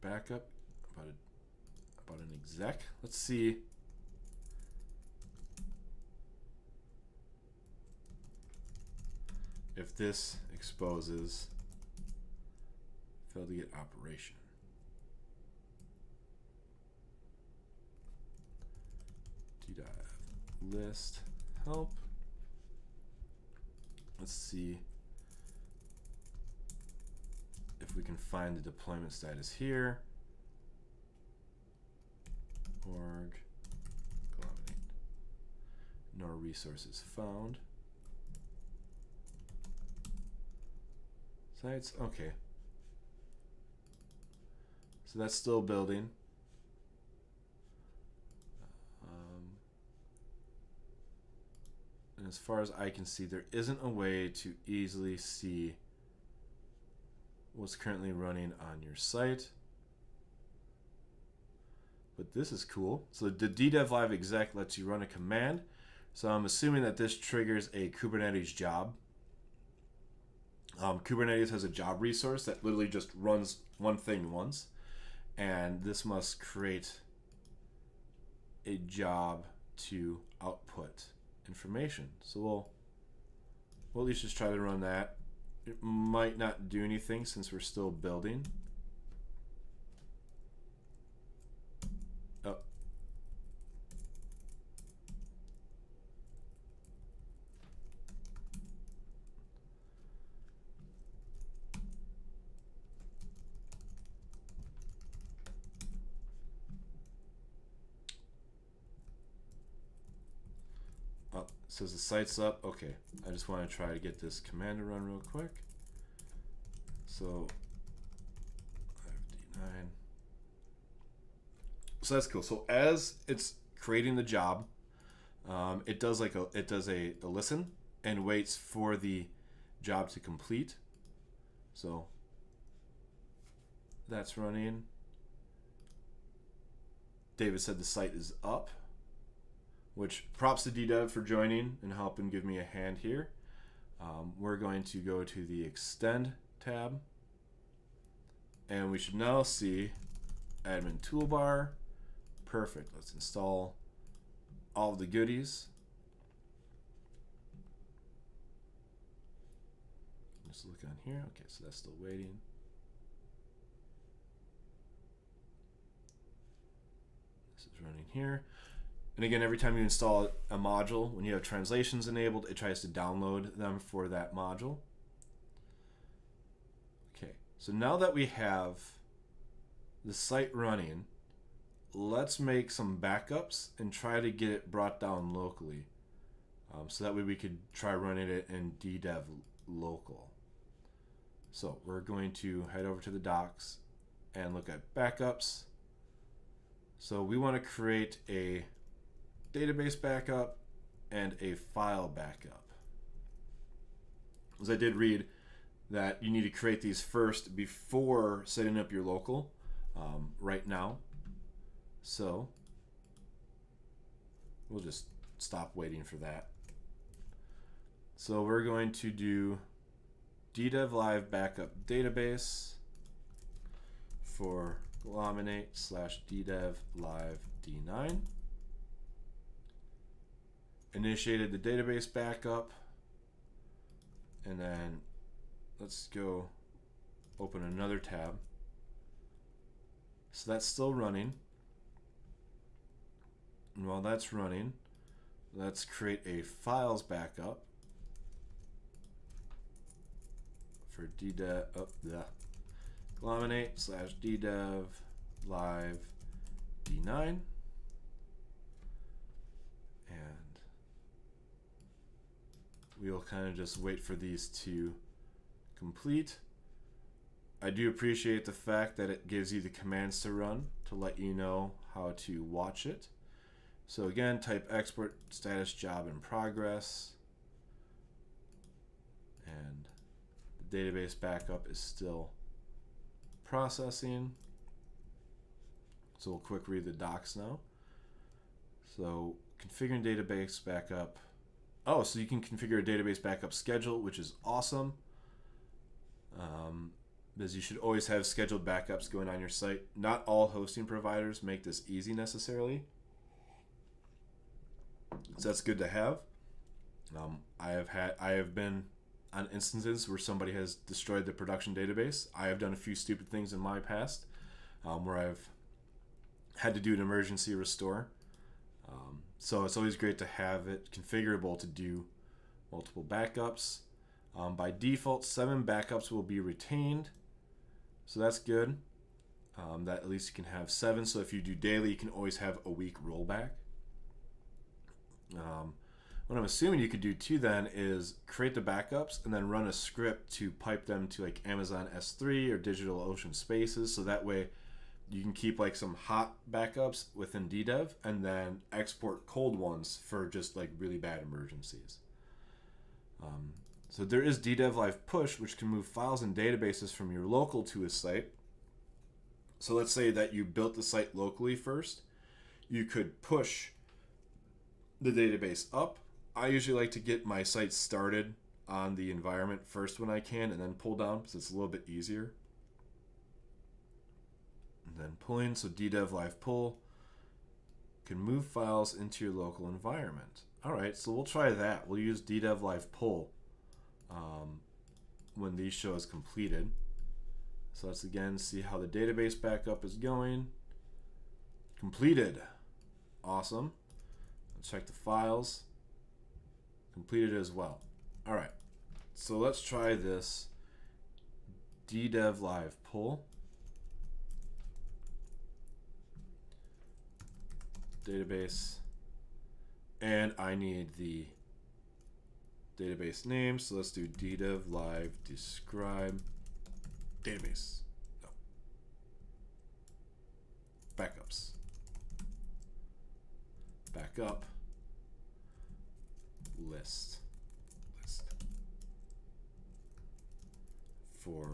Backup about an exec. Let's see. If this exposes Failed to get operation. DDEV list help. Let's see if we can find the deployment status here. Org, no resources found. Sites, okay. So that's still building. And as far as I can see, there isn't a way to easily see what's currently running on your site. But this is cool. So the DDEV-Live exec lets you run a command. So I'm assuming that this triggers a Kubernetes job. Kubernetes has a job resource that literally just runs one thing once. And this must create a job to output information. So we'll at least just try to run that. It might not do anything since we're still building. Oh. Oh, it says the site's up. Okay, I just want to try to get this command to run real quick. So D9. So that's cool. So as it's creating the job, it does a listen and waits for the job to complete. So that's running. David said the site is up, which props to DDEV for joining and helping give me a hand here. We're going to go to the extend tab, and we should now see admin toolbar. Perfect. Let's install all of the goodies. Just look on here. Okay, so that's still waiting. This is running here. And again, every time you install a module, when you have translations enabled, it tries to download them for that module. Okay, so now that we have the site running, let's make some backups and try to get it brought down locally. So that way we could try running it in DDEV Local. So we're going to head over to the docs and look at backups. So we want to create a database backup and a file backup. As I did read that you need to create these first before setting up your local right now. So we'll just stop waiting for that. So we're going to do DDEV-Live backup database for glominate/DDEV-Live D9. Initiated the database backup, and then let's go open another tab. So that's still running. And while that's running, let's create a files backup for glominate/DDEV-Live D9. And we'll kind of just wait for these to complete. I do appreciate the fact that it gives you the commands to run to let you know how to watch it. So again, type export status job in progress, and the database backup is still processing. So we'll quick read the docs now. So configuring database backup. Oh, so you can configure a database backup schedule, which is awesome. Because you should always have scheduled backups going on your site. Not all hosting providers make this easy necessarily. So that's good to have. I have been on instances where somebody has destroyed the production database. I have done a few stupid things in my past where I've had to do an emergency restore. So it's always great to have it configurable to do multiple backups. By default, 7 backups will be retained, so that's good. That at least you can have 7, so if you do daily, you can always have a week rollback. What I'm assuming you could do too then is create the backups and then run a script to pipe them to like Amazon S3 or DigitalOcean Spaces, so that way you can keep like some hot backups within DDEV and then export cold ones for just like really bad emergencies. So there is DDEV-Live push, which can move files and databases from your local to a site. So let's say that you built the site locally first. You could push the database up. I usually like to get my site started on the environment first when I can and then pull down because it's a little bit easier. And then pulling, so DDEV-Live pull can move files into your local environment. All right, so we'll try that. We'll use DDEV-Live pull when these show is completed. So let's again see how the database backup is going. Completed. Awesome. Let's check the files. Completed as well. All right, so let's try this DDEV-Live pull. Database, and I need the database name, so let's do DDEV-Live describe database. No. Backups. Backup. List. For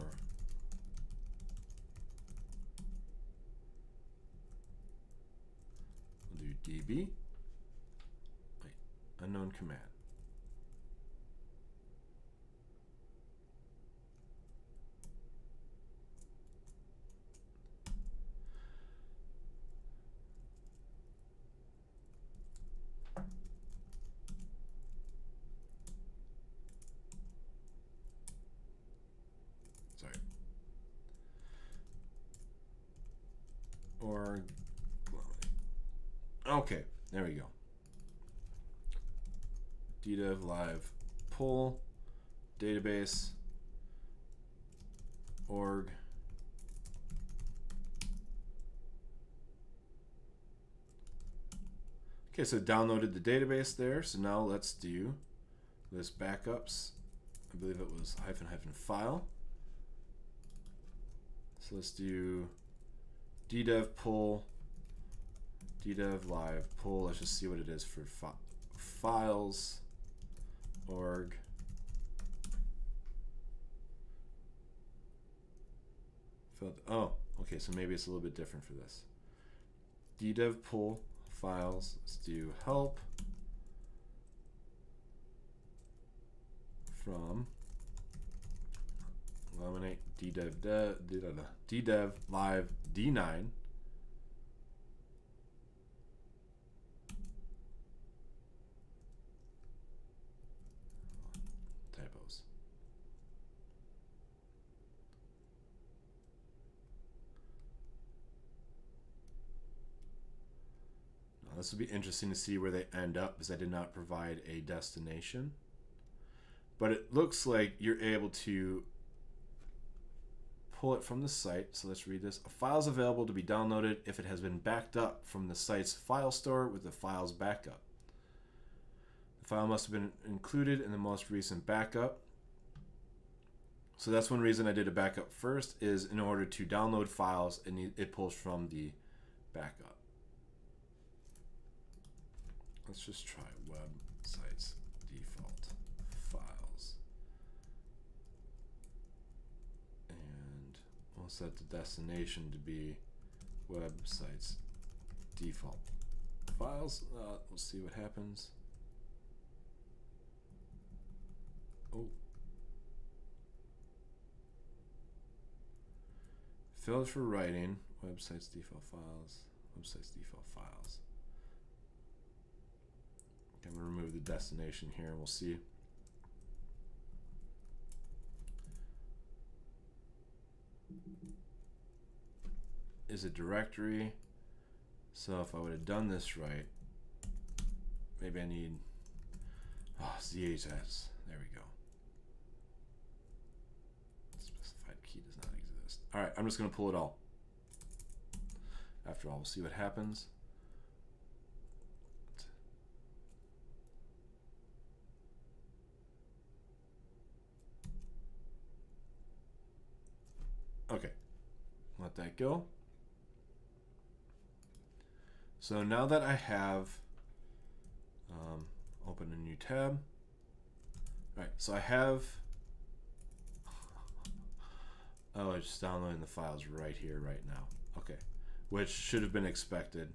we'll do DB. Wait, unknown command. Or okay, there we go. DDEV-Live pull database org. Okay, so downloaded the database there. So now let's do list backups. I believe it was -- file. So let's do DDEV pull, DDEV-Live pull. Let's just see what it is for files, org. Oh, okay, so maybe it's a little bit different for this. DDEV pull files. Let's do help from eliminate DDEV-Live D9. Typos. Now this would be interesting to see where they end up because I did not provide a destination. But it looks like you're able to pull it from the site. So let's read this. A file is available to be downloaded if it has been backed up from the site's file store with the files backup. The file must have been included in the most recent backup. So that's one reason I did a backup first, is in order to download files, it pulls from the backup. Let's just try websites default files. And we'll set the destination to be websites default files. We'll see what happens. Oh. Filters for writing, websites default files, websites default files. I'm going to remove the destination here and we'll see. is a directory. So if I would have done this right, maybe I need ZHS. There we go. Specified key does not exist. All right, I'm just going to pull it all. After all, we'll see what happens. Okay, let that go. So now that I have, open a new tab. All right, so I have, oh, it's just downloading the files right here, right now. Okay, which should have been expected.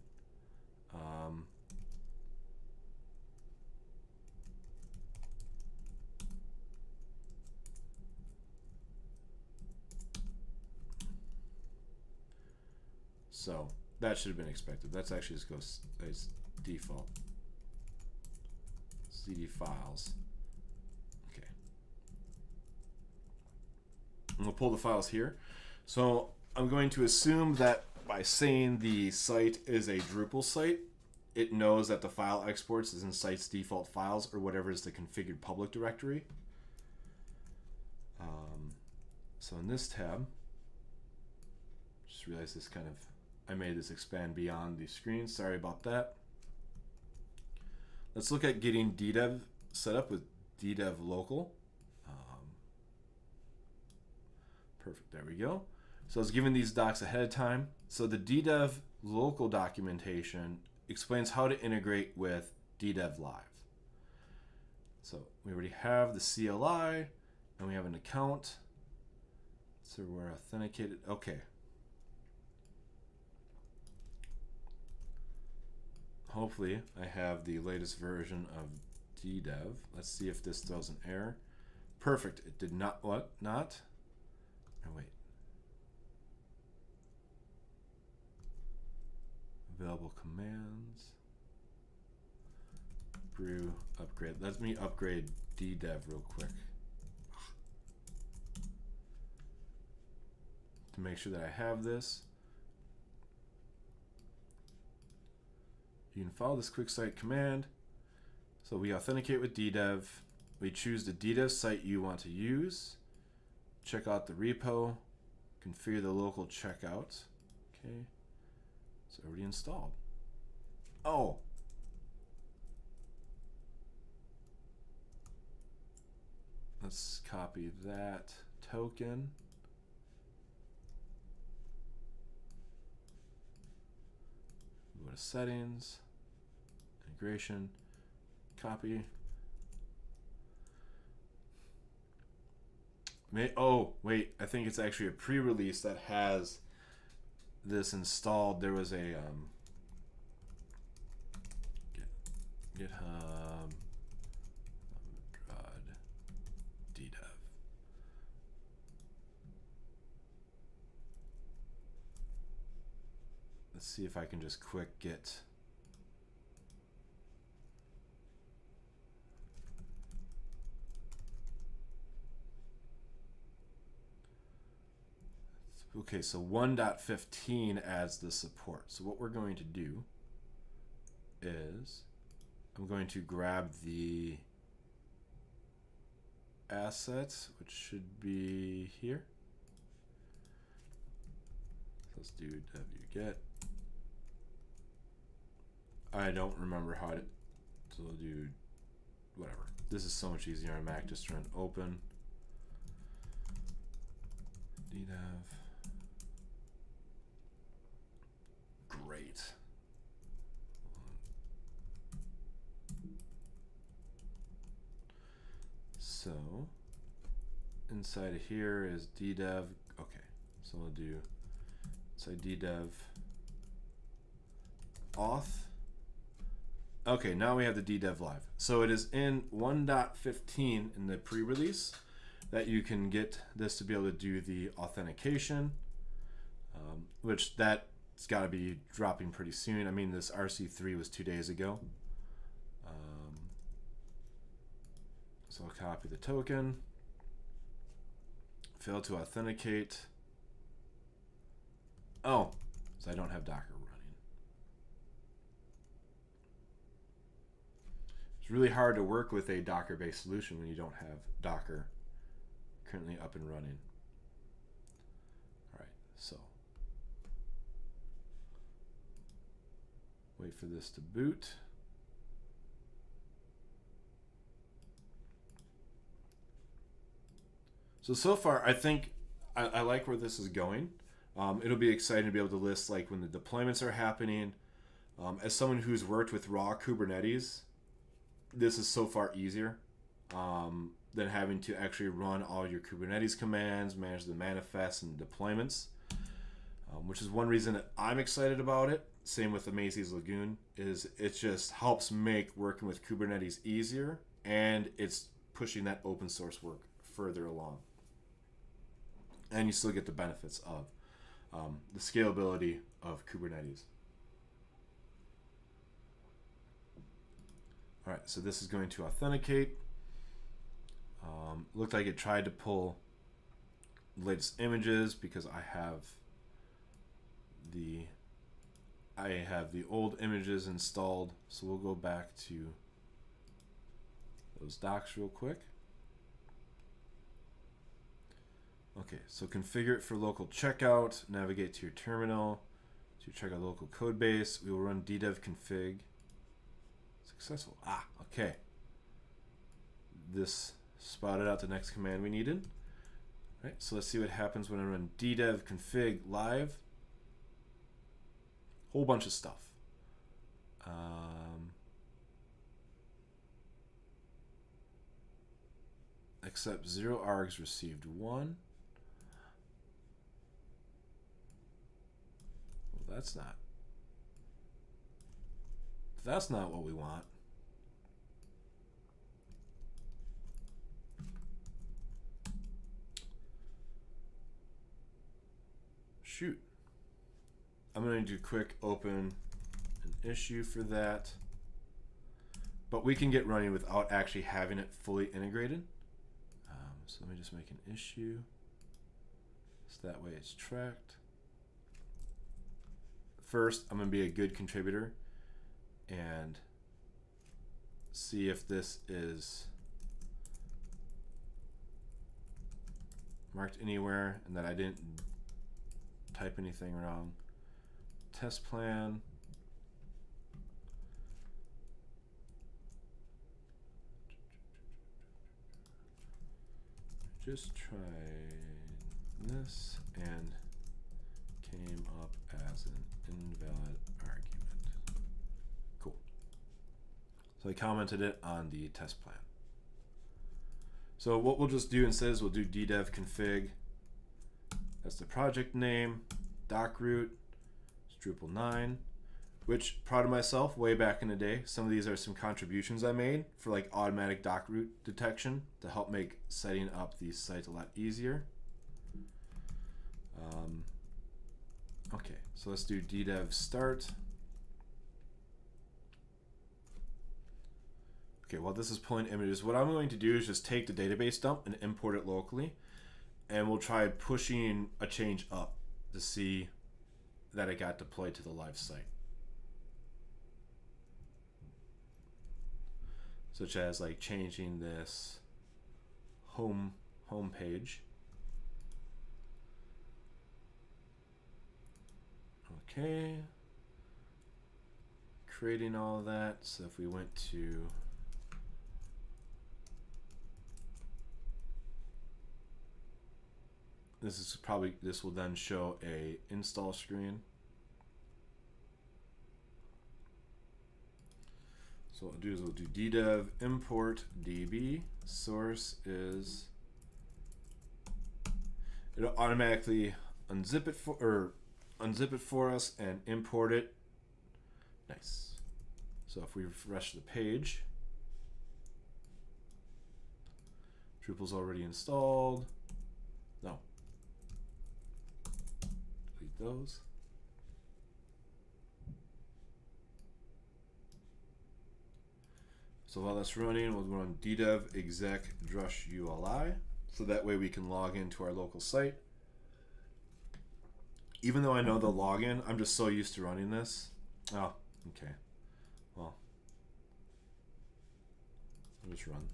So that should have been expected. That's actually just goes as default. CD files. Okay. And we'll pull the files here. So I'm going to assume that by saying the site is a Drupal site, it knows that the file exports is in site's default files or whatever is the configured public directory. So in this tab, just realized this kind of, I made this expand beyond the screen. Sorry about that. Let's look at getting DDEV set up with DDEV Local. Perfect, there we go. So I was given these docs ahead of time. So the DDEV Local documentation explains how to integrate with DDEV-Live. So we already have the CLI and we have an account. So we're authenticated. Okay. Hopefully I have the latest version of DDEV. Let's see if this throws an error. Perfect. It did not. What? Not? Oh, wait. Available commands. Brew upgrade. Let me upgrade DDEV real quick to make sure that I have this. You can follow this quick site command. So we authenticate with DDEV. We choose the DDEV site you want to use. Check out the repo. Configure the local checkout. Okay. It's already installed. Oh. Let's copy that token. Go to settings, integration, copy. Oh, wait, I think it's actually a pre-release that has this installed. There was a GitHub DDEV. Let's see if I can just quick get okay, so 1.15 adds the support. So what we're going to do is I'm going to grab the assets, which should be here. Let's do wget. I don't remember how to, so we'll do whatever. This is so much easier on Mac. Just run open DDEV. Great. So inside of here is DDEV. Okay, so we'll do inside DDEV auth. Okay, now we have the DDEV Live. So it is in 1.15 in the pre-release that you can get this to be able to do the authentication, which that's got to be dropping pretty soon. I mean, this RC3 was 2 days ago. So I'll copy the token, fail to authenticate. Oh, so I don't have Docker running. It's really hard to work with a Docker-based solution when you don't have Docker currently up and running. All right, so wait for this to boot. So far, I think I like where this is going. It'll be exciting to be able to list like when the deployments are happening. As someone who's worked with raw Kubernetes, this is so far easier than having to actually run all your Kubernetes commands, manage the manifests and deployments, which is one reason that I'm excited about it. Same with Amazee's Lagoon, is it just helps make working with Kubernetes easier, and it's pushing that open source work further along. And you still get the benefits of the scalability of Kubernetes. All right, so this is going to authenticate. Looked like it tried to pull the latest images because I have the old images installed. So we'll go back to those docs real quick. Okay, so configure it for local checkout. Navigate to your terminal to check out local code base. We will run DDEV config. Successful. Okay. This spotted out the next command we needed. All right, so let's see what happens when I run DDEV config live. Whole bunch of stuff. Except 0 args received 1. Well, that's not what we want. Shoot. I'm going to do quick open an issue for that. But we can get running without actually having it fully integrated. So let me just make an issue. So that way it's tracked. First, I'm going to be a good contributor and see if this is marked anywhere and that I didn't type anything wrong. Test plan. Just tried this and came up as an invalid argument. Cool. So I commented it on the test plan. So what we'll just do instead is we'll do DDEV config. That's the project name, doc root, it's Drupal 9, which, proud of myself, way back in the day, some of these are some contributions I made for like automatic doc root detection to help make setting up these sites a lot easier. Okay, so let's do DDEV start. Okay, while this is pulling images, what I'm going to do is just take the database dump and import it locally, and we'll try pushing a change up to see that it got deployed to the live site. Such as like changing this home page. Okay. Creating all of that. So if we went to this will then show a install screen. So what I'll do is we'll do DDEV import DB. Source is, it'll automatically unzip it for us and import it. Nice. So if we refresh the page, Drupal's already installed. No. Delete those. So while that's running, we'll run DDEV exec drush ULI. So that way we can log into our local site even though I know the login, I'm just so used to running this. Oh, okay. Well, I'll just run.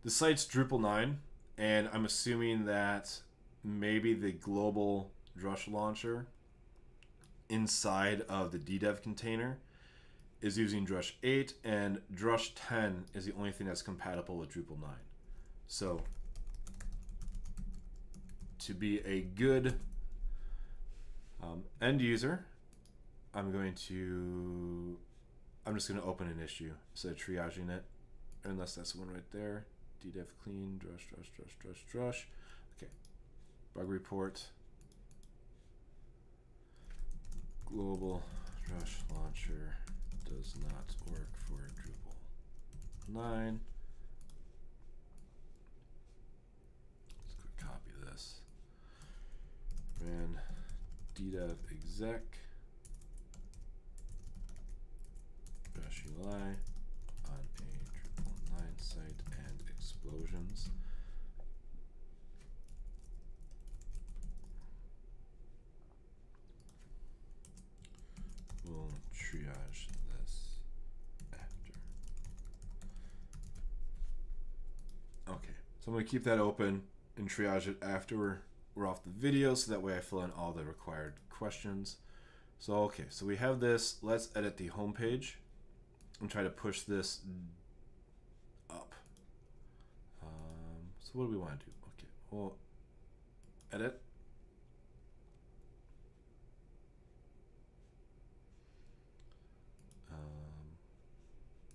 The site's Drupal 9, and I'm assuming that maybe the global Drush launcher inside of the DDEV container is using Drush 8, and Drush 10 is the only thing that's compatible with Drupal 9. So to be a good end user, I'm just going to open an issue instead of triaging it, unless that's the one right there. DDEV clean, drush. Okay, bug report. Global Drush launcher does not work for Drupal 9. Let's quick copy this. Ran DDEV exec Drush UI on a Drupal 9 site and explosions. We'll triage this after. Okay, so I'm going to keep that open and triage it after we're off the video, so that way I fill in all the required questions. So okay, so we have this. Let's edit the home page and try to push this up. So what do we want to do? Okay, well, edit.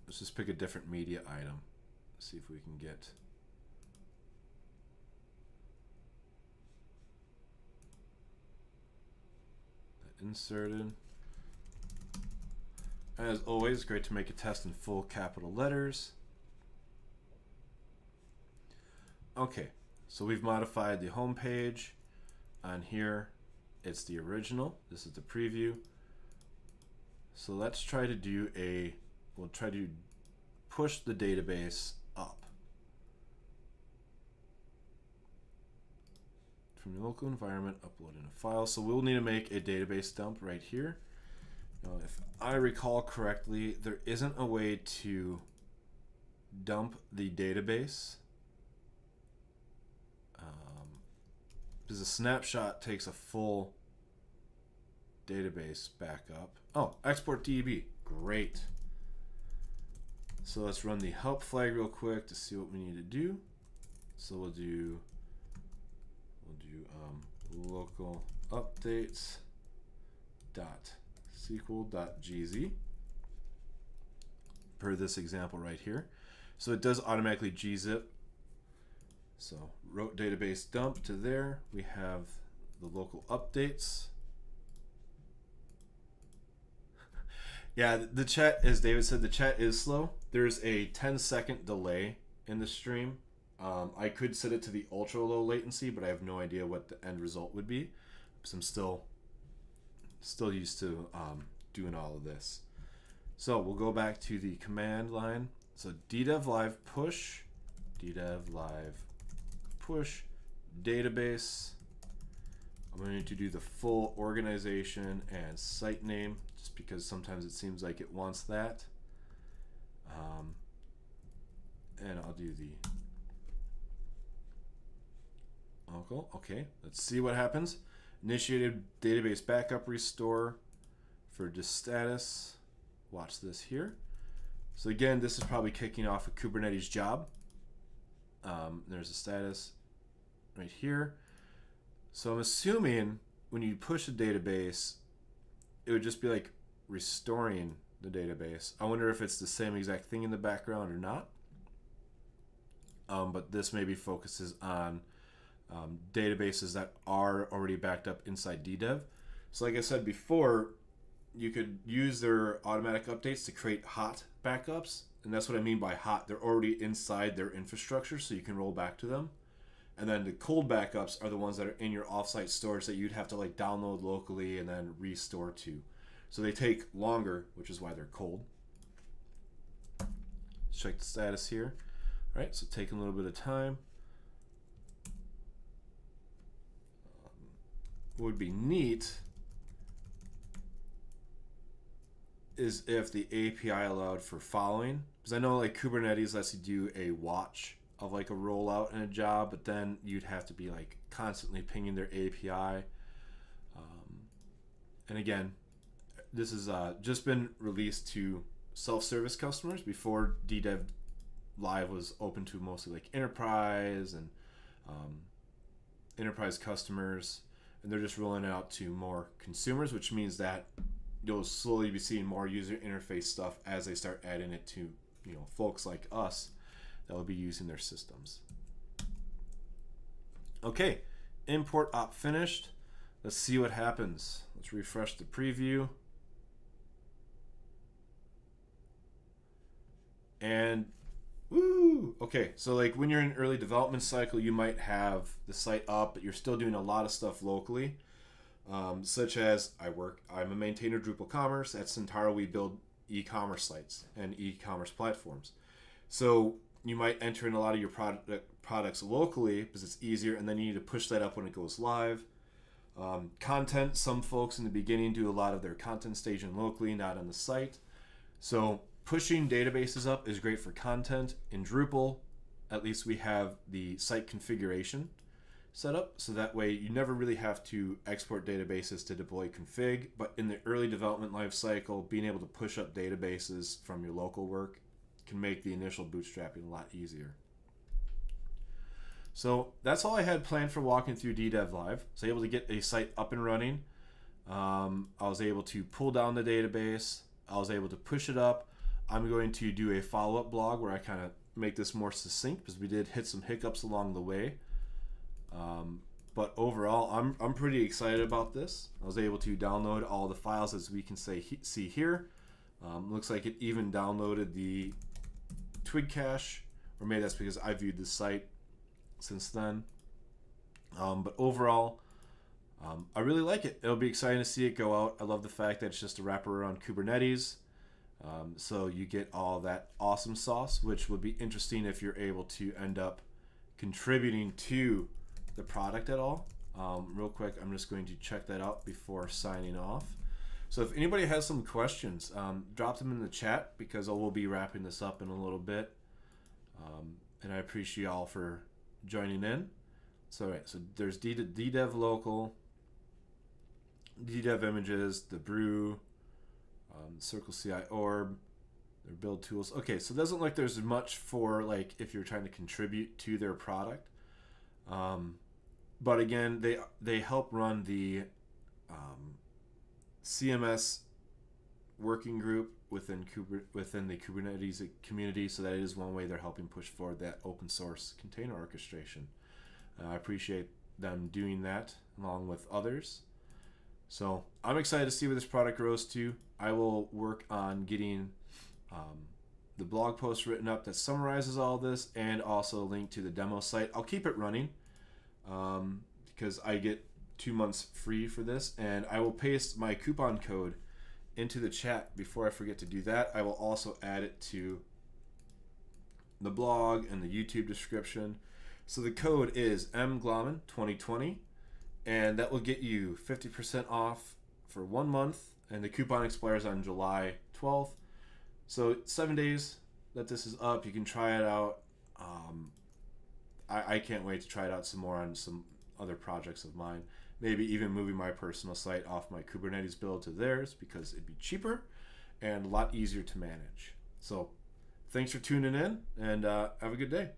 Let's just pick a different media item. See if we can get that inserted. As always, great to make a test in full capital letters. Okay, so we've modified the home page. On here, it's the original. This is the preview. So let's try to do we'll try to push the database up. From the local environment, uploading a file. So we'll need to make a database dump right here. Now, if I recall correctly, there isn't a way to dump the database because a snapshot takes a full database backup. Oh, export DEB. Great. So let's run the help flag real quick to see what we need to do. So we'll do local updates dot SQL.gz per this example right here. So it does automatically gzip. So wrote database dump to there. We have the local updates. Yeah, the chat, as David said, the chat is slow. There's a 10-second delay in the stream. I could set it to the ultra low latency, but I have no idea what the end result would be. So I'm still used to doing all of this. So we'll go back to the command line. So DDEV-Live push, DDEV-Live push database. I'm going to do the full organization and site name, just because sometimes it seems like it wants that. And I'll do the local. Okay, let's see what happens. Initiated database backup restore for disk status. Watch this here. So again, this is probably kicking off a Kubernetes job. There's a status right here. So I'm assuming when you push a database, it would just be like restoring the database. I wonder if it's the same exact thing in the background or not. But this maybe focuses on databases that are already backed up inside DDEV. So like I said before, you could use their automatic updates to create hot backups. And that's what I mean by hot. They're already inside their infrastructure, so you can roll back to them. And then the cold backups are the ones that are in your offsite storage that you'd have to like download locally and then restore to. So they take longer, which is why they're cold. Let's check the status here. All right, so taking a little bit of time. would be neat is if the API allowed for following, because I know like Kubernetes lets you do a watch of like a rollout in a job, but then you'd have to be like constantly pinging their API. And again, this has just been released to self-service customers. Before DDEV-Live was open to mostly like enterprise and enterprise customers, and they're just rolling it out to more consumers, which means that you'll slowly be seeing more user interface stuff as they start adding it to, you know, folks like us that will be using their systems. Okay, import op finished. Let's see what happens. Let's refresh the preview. And woo! Okay, so like when you're in early development cycle, you might have the site up, but you're still doing a lot of stuff locally. Such as I'm a maintainer of Drupal Commerce. At Centauro, we build e-commerce sites and e-commerce platforms. So you might enter in a lot of your products locally because it's easier, and then you need to push that up when it goes live. Content, some folks in the beginning do a lot of their content staging locally, not on the site. So pushing databases up is great for content. In Drupal, at least we have the site configuration set up, so that way you never really have to export databases to deploy config, but in the early development life cycle, being able to push up databases from your local work can make the initial bootstrapping a lot easier. So that's all I had planned for walking through DDEV-Live. So able to get a site up and running. I was able to pull down the database. I was able to push it up. I'm going to do a follow-up blog where I kind of make this more succinct because we did hit some hiccups along the way. But overall, I'm pretty excited about this. I was able to download all the files, as we can see here. Looks like it even downloaded the twig cache, or maybe that's because I viewed the site since then. But overall, I really like it. It'll be exciting to see it go out. I love the fact that it's just a wrapper around Kubernetes. So you get all that awesome sauce, which would be interesting if you're able to end up contributing to the product at all. Real quick, I'm just going to check that out before signing off. So if anybody has some questions, drop them in the chat because I will be wrapping this up in a little bit. And I appreciate y'all for joining in. So, all right, so there's DDEV Local, DDEV Images, the Brew, Circle CI Orb, their build tools. Okay, so it doesn't look like there's much for like if you're trying to contribute to their product. But again, they help run the CMS working group within the Kubernetes community, so that is one way they're helping push forward that open source container orchestration. I appreciate them doing that along with others. So I'm excited to see where this product grows to. I will work on getting the blog post written up that summarizes all this and also a link to the demo site. I'll keep it running because I get 2 months free for this, and I will paste my coupon code into the chat before I forget to do that. I will also add it to the blog and the YouTube description. So the code is mglomman2020, and that will get you 50% off for 1 month, and the coupon expires on July 12th. So 7 days that this is up, you can try it out. I can't wait to try it out some more on some other projects of mine. Maybe even moving my personal site off my Kubernetes build to theirs because it'd be cheaper and a lot easier to manage. So thanks for tuning in, and have a good day.